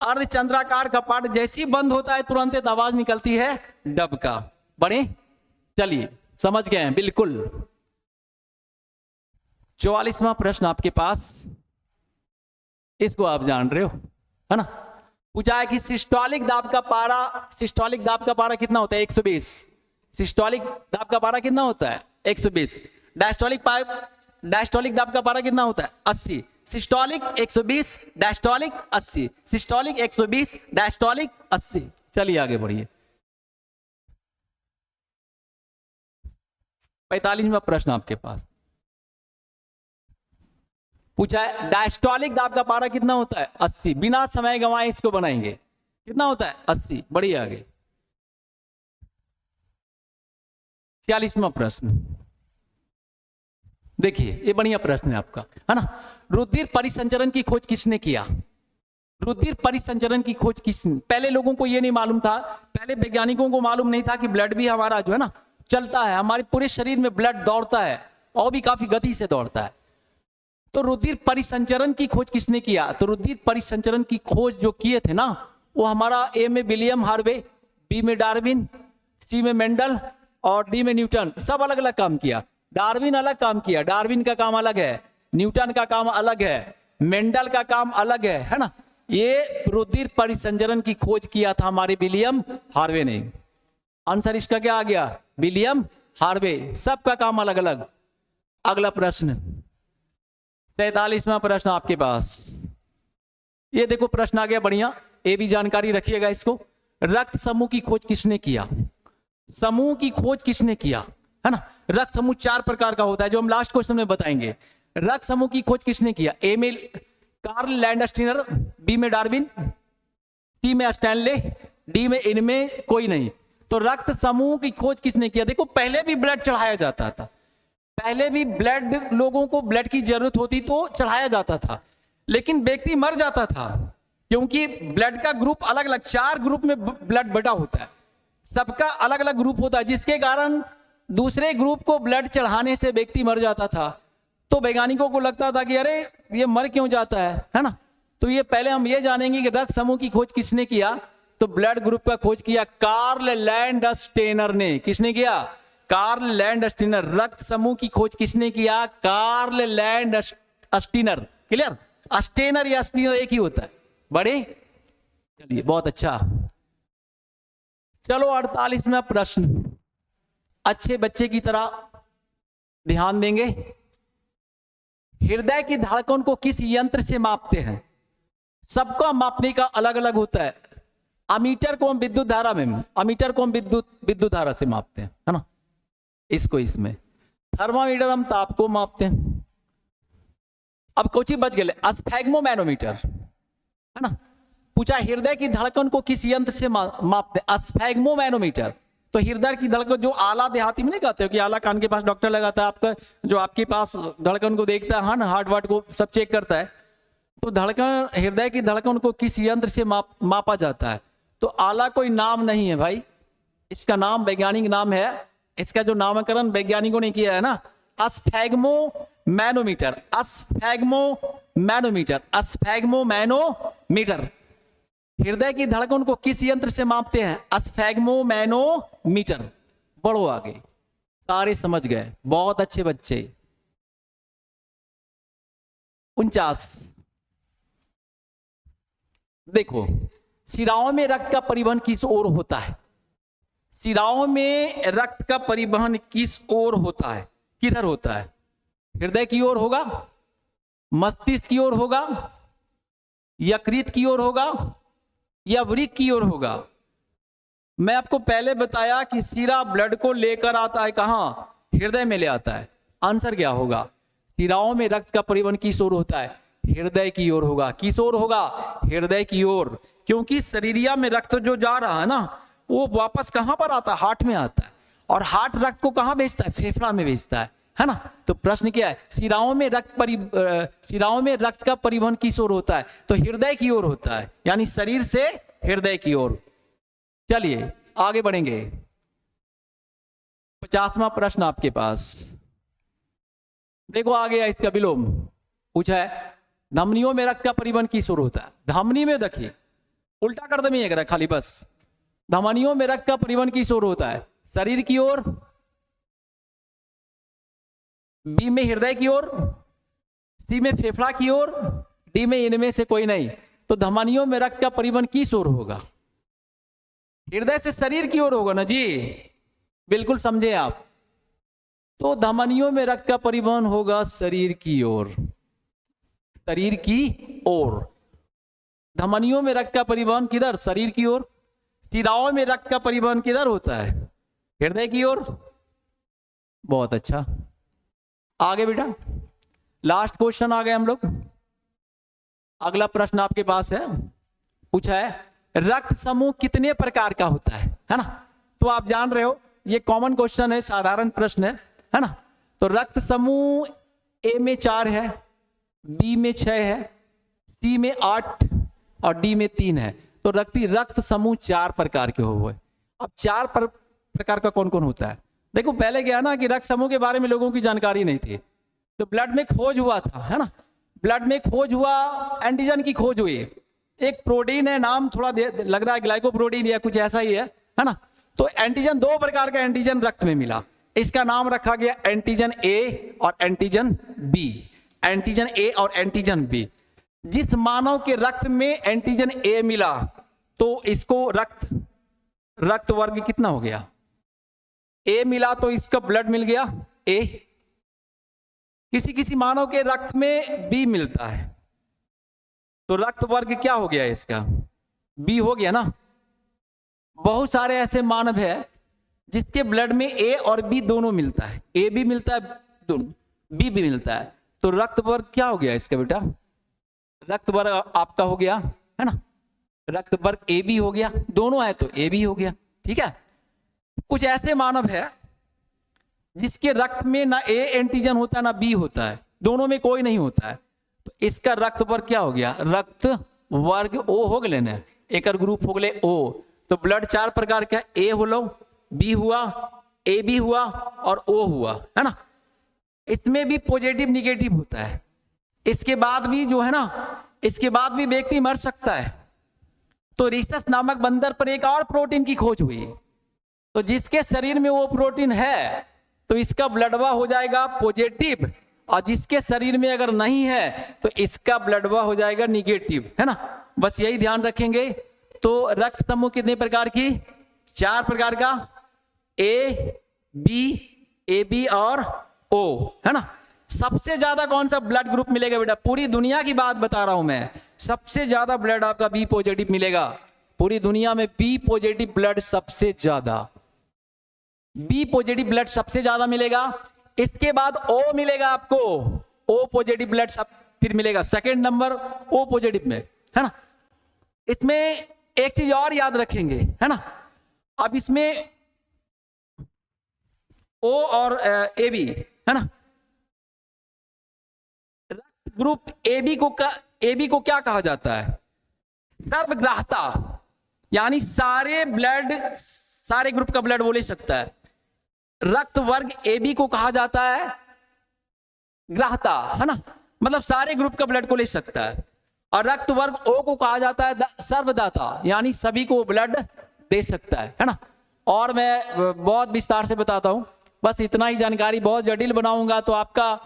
अर्धचंद्राकार कपाट जैसी बंद होता है तुरंत एक आवाज निकलती है डब का। बड़े चलिए समझ गए हैं बिल्कुल। 44वां प्रश्न आपके पास, इसको आप जान रहे हो है ना। पूछा है कि सिस्टोलिक दाब का पारा कितना होता है 120। सिस्टोलिक दाब का पारा कितना होता है 120। डायस्टोलिक दाब का पारा कितना होता है 80। Systolic 120, diastolic 80। Systolic 120, diastolic 80। चलिए आगे बढ़िए। 45वां प्रश्न आपके पास पूछा है डायस्टोलिक दाब का पारा कितना होता है 80। बिना समय गंवाए इसको बनाएंगे। कितना होता है 80। बढ़िया आगे। 46वां प्रश्न देखिए, ये बढ़िया प्रश्न है आपका है ना। रुधिर परिसंचरण की खोज किसने किया? रुधिर परिसंचरण की खोज किसने? पहले लोगों को ये नहीं मालूम था, पहले वैज्ञानिकों को मालूम नहीं था कि ब्लड भी हमारा जो है ना चलता है, हमारे पूरे शरीर में ब्लड दौड़ता है और भी काफी गति से दौड़ता है। तो रुधिर परिसंचरण की खोज किसने किया? तो रुधिर परिसंचरण की खोज जो किए थे ना, वो हमारा ए में विलियम हार्वे, बी में डार्विन, सी में मेंडल और डी में न्यूटन। सब अलग अलग काम किया। डार्विन अलग काम किया, डार्विन का काम अलग है, न्यूटन का काम अलग है, मेंडल का काम अलग है ना। ये रुधिर परिसंचरण की खोज किया था हमारे विलियम हार्वे ने। आंसर इसका क्या आ गया? William Harvey. सबका काम अलग अलग। अगला प्रश्न 47वां प्रश्न आपके पास। ये देखो प्रश्न आ गया बढ़िया, ये भी जानकारी रखिएगा इसको। रक्त समूह की खोज किसने किया? समूह की खोज किसने किया है ना। रक्त समूह 4 प्रकार का होता है जो हम लास्ट क्वेश्चन में बताएंगे। रक्त समूह की खोज किसने किया? ए में कार्ल लैंडस्टीनर, बी में डार्विन, सी में स्टैनले, डी में इनमें कोई नहीं। तो रक्त समूह की खोज किसने किया? देखो पहले भी ब्लड चढ़ाया जाता था, पहले भी ब्लड, लोगों को ब्लड की जरूरत होती तो चढ़ाया जाता था, लेकिन व्यक्ति मर जाता था क्योंकि ब्लड का ग्रुप अलग अलग 4 ग्रुप में ब्लड बटा होता है, सबका अलग अलग ग्रुप होता है, जिसके कारण दूसरे ग्रुप को ब्लड चढ़ाने से व्यक्ति मर जाता था। तो वैज्ञानिकों को लगता था कि अरे ये मर क्यों जाता है ना। तो ये पहले हम ये जानेंगे कि रक्त समूह की खोज किसने किया। तो ब्लड ग्रुप का खोज किया कार्ल लैंडस्टेनर ने। किसने किया? Karl Landsteiner. रक्त समूह की खोज किसने किया? Karl Landsteiner. क्लियर? स्टेनर या स्टीनर एक ही होता है। बड़े चलिए बहुत अच्छा। चलो 48वां प्रश्न, अच्छे बच्चे की तरह ध्यान देंगे। हृदय की धड़कन को किस यंत्र से मापते हैं? सबका मापने का अलग अलग होता है। अमीटर को हम विद्युत धारा में, अमीटर को हम विद्युत धारा से मापते हैं है ना। इसको इसमें थर्मामीटर हम ताप को मापते हैं। अब कुछ ही बच गए, स्फैग्मोमैनोमीटर है ना। पूछा हृदय की धड़कन को किस यंत्र से मापते हैं? स्फैग्मोमैनोमीटर। तो हृदय की धड़कन जो आला देहाती में नहीं कहते हो कि आला कान के पास डॉक्टर लगाता है आपका, जो आपके पास धड़कन को देखता है ना, हार्ट वार्ट को सब चेक करता है। तो धड़कन, हृदय की धड़कन को किस यंत्र से मापा जाता है? तो आला कोई नाम नहीं है भाई, इसका नाम वैज्ञानिक नाम है, इसका जो नामकरण वैज्ञानिकों ने किया है ना, स्फैग्मोमैनोमीटर। स्फैग्मोमैनोमीटर, स्फैग्मोमैनोमीटर। हृदय की धड़कन को किस यंत्र से मापते हैं? स्फैग्मोमैनोमीटर। बढ़ो आगे, सारे समझ गए, बहुत अच्छे बच्चे। 49 देखो, शिराओं में रक्त का परिवहन किस ओर होता है? शिराओं में रक्त का परिवहन किस ओर होता है? किधर होता है? हृदय की ओर होगा, मस्तिष्क की ओर होगा, यकृत की ओर होगा या वृक्क की ओर होगा? मैं आपको पहले बताया कि शिरा ब्लड को लेकर आता है कहां? हृदय में ले आता है। आंसर क्या होगा? शिराओं में रक्त का परिवहन किस ओर होता है? हृदय की ओर होगा। किस ओर होगा? हृदय की ओर। क्योंकि शरीरिया में रक्त जो जा रहा है ना, वो वापस कहां पर आता है? हार्ट में आता है। और हार्ट रक्त को कहां भेजता है? फेफड़ा में भेजता है ना। तो प्रश्न क्या है? शिराओं में रक्त का परिवहन किस ओर होता है? तो हृदय की ओर होता है, यानी शरीर से हृदय की ओर। चलिए आगे बढ़ेंगे। 50वां प्रश्न आपके पास देखो, आ गया इसका विलोम। पूछा है धमनियों में रक्त का परिवहन किस ओर होता है? धमनी में देखिए, उल्टा कर दे अगर खाली बस। धमनियों में रक्त का परिवहन किस ओर होता है? शरीर की ओर, बी में हृदय की ओर, सी में फेफड़ा की ओर, डी में इनमें से कोई नहीं। तो धमनियों में रक्त का परिवहन किस ओर होगा? हृदय से शरीर की ओर होगा ना जी, बिल्कुल समझे आप। तो धमनियों में रक्त का परिवहन होगा शरीर की ओर, शरीर की ओर। धमनियों में रक्त का परिवहन किधर? शरीर की ओर। शिराओं में रक्त का परिवहन किधर होता है? हृदय की ओर। बहुत अच्छा, आगे बेटा लास्ट क्वेश्चन आ गए हम लोग। अगला प्रश्न आपके पास है, पूछा है रक्त समूह कितने प्रकार का होता है ना? तो आप जान रहे हो ये कॉमन क्वेश्चन है, साधारण प्रश्न है ना? तो रक्त समूह ए में 4 है, बी में 6 है, सी में 8 और डी में 3 है। तो रक्त समूह 4 प्रकार के हुए। अब 4 प्रकार का कौन कौन होता है? देखो पहले क्या है ना कि रक्त समूह के बारे में लोगों की जानकारी नहीं थी, तो ब्लड में खोज हुआ था, है ना? ब्लड में खोज हुआ, एंटीजन की खोज हुई। एक प्रोटीन है, नाम थोड़ा लग रहा है ग्लाइकोप्रोटीन या कुछ ऐसा ही है ना? तो एंटीजन, 2 प्रकार का एंटीजन रक्त में मिला, इसका नाम रखा गया एंटीजन ए और एंटीजन बी। एंटीजन ए और एंटीजन बी। जिस मानव के रक्त में एंटीजन ए मिला तो इसको रक्त वर्ग कितना हो गया? ए मिला तो इसका ब्लड मिल गया ए। किसी किसी मानव के रक्त में बी मिलता है तो रक्त वर्ग क्या हो गया इसका? बी हो गया ना। बहुत सारे ऐसे मानव है जिसके ब्लड में ए और बी दोनों मिलता है, ए भी मिलता है, बी भी मिलता है, तो रक्त वर्ग क्या हो गया इसका बेटा? रक्त वर्ग आपका हो गया, है ना? रक्त वर्ग ए बी हो गया, दोनों है तो ए बी हो गया, ठीक है। कुछ ऐसे मानव है जिसके रक्त में ना ए एंटीजन होता है ना बी होता है, दोनों में कोई नहीं होता है, तो इसका रक्त वर्ग क्या हो गया? रक्त वर्ग ओ हो गए ना, एक ग्रुप हो गए ओ। तो ब्लड 4 प्रकार का, ए हो लो, बी हुआ, ए बी हुआ और ओ हुआ, है ना? इसमें भी पॉजिटिव निगेटिव होता है। इसके बाद भी जो है ना, इसके बाद भी व्यक्ति मर सकता है। तो रिसस नामक बंदर पर एक और प्रोटीन की खोज हुई, तो जिसके शरीर में वो प्रोटीन है तो इसका ब्लडवा हो जाएगा पॉजिटिव, और जिसके शरीर में अगर नहीं है तो इसका ब्लडवा हो जाएगा निगेटिव, है ना? बस यही ध्यान रखेंगे। तो रक्त समूह कितने प्रकार की? 4 प्रकार का, ए बी और ओ, है ना? सबसे ज्यादा कौन सा ब्लड ग्रुप मिलेगा बेटा? पूरी दुनिया की बात बता रहा हूं मैं, सबसे ज्यादा ब्लड आपका बी पॉजिटिव मिलेगा। पूरी दुनिया में बी पॉजिटिव ब्लड सबसे ज्यादा, बी पॉजिटिव ब्लड सबसे ज्यादा मिलेगा। इसके बाद ओ मिलेगा आपको, ओ पॉजिटिव ब्लड सब फिर मिलेगा सेकंड नंबर ओ पॉजिटिव में, है ना? इसमें एक चीज और याद रखेंगे, है ना? अब इसमें ओ और ए बी, है ना? रक्त ग्रुप ए बी को क्या कहा जाता है? सर्वग्राहता, यानी सारे ग्रुप का ब्लड वो ले सकता है। रक्त वर्ग ए बी को कहा जाता है ग्राहता, है ना? मतलब सारे ग्रुप का ब्लड को ले सकता है। और रक्त वर्ग ओ को कहा जाता है सर्वदाता, यानी सभी को ब्लड दे सकता है ना? और मैं बहुत विस्तार से बताता हूं, बस इतना ही जानकारी, बहुत जटिल बनाऊंगा तो आपका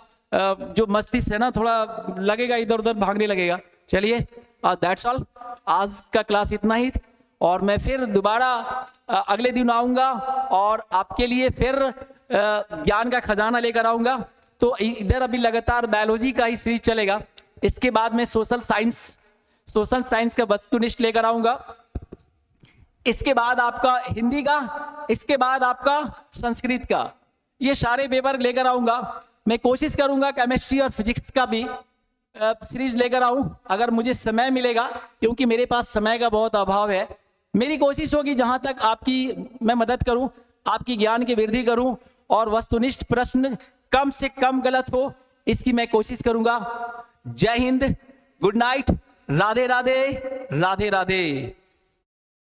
जो मस्तिष्क है ना थोड़ा लगेगा इधर उधर भागने लगेगा। चलिए दैट्स ऑल, आज का क्लास इतना ही, और मैं फिर दोबारा अगले दिन आऊंगा और आपके लिए फिर ज्ञान का खजाना लेकर आऊंगा। तो इधर अभी लगातार बायोलॉजी का ही सीरीज चलेगा, इसके बाद में सोशल साइंस का वस्तुनिष्ठ लेकर आऊंगा, इसके बाद आपका हिंदी का, इसके बाद आपका संस्कृत का, ये सारे पेपर लेकर आऊंगा। मैं कोशिश करूंगा केमिस्ट्री और फिजिक्स का भी सीरीज लेकर आऊं अगर मुझे समय मिलेगा, क्योंकि मेरे पास समय का बहुत अभाव है। मेरी कोशिश होगी जहां तक आपकी मैं मदद करूं, आपकी ज्ञान की वृद्धि करूं, और वस्तुनिष्ठ प्रश्न कम से कम गलत हो इसकी मैं कोशिश करूंगा। जय हिंद, गुड नाइट, राधे राधे, राधे राधे।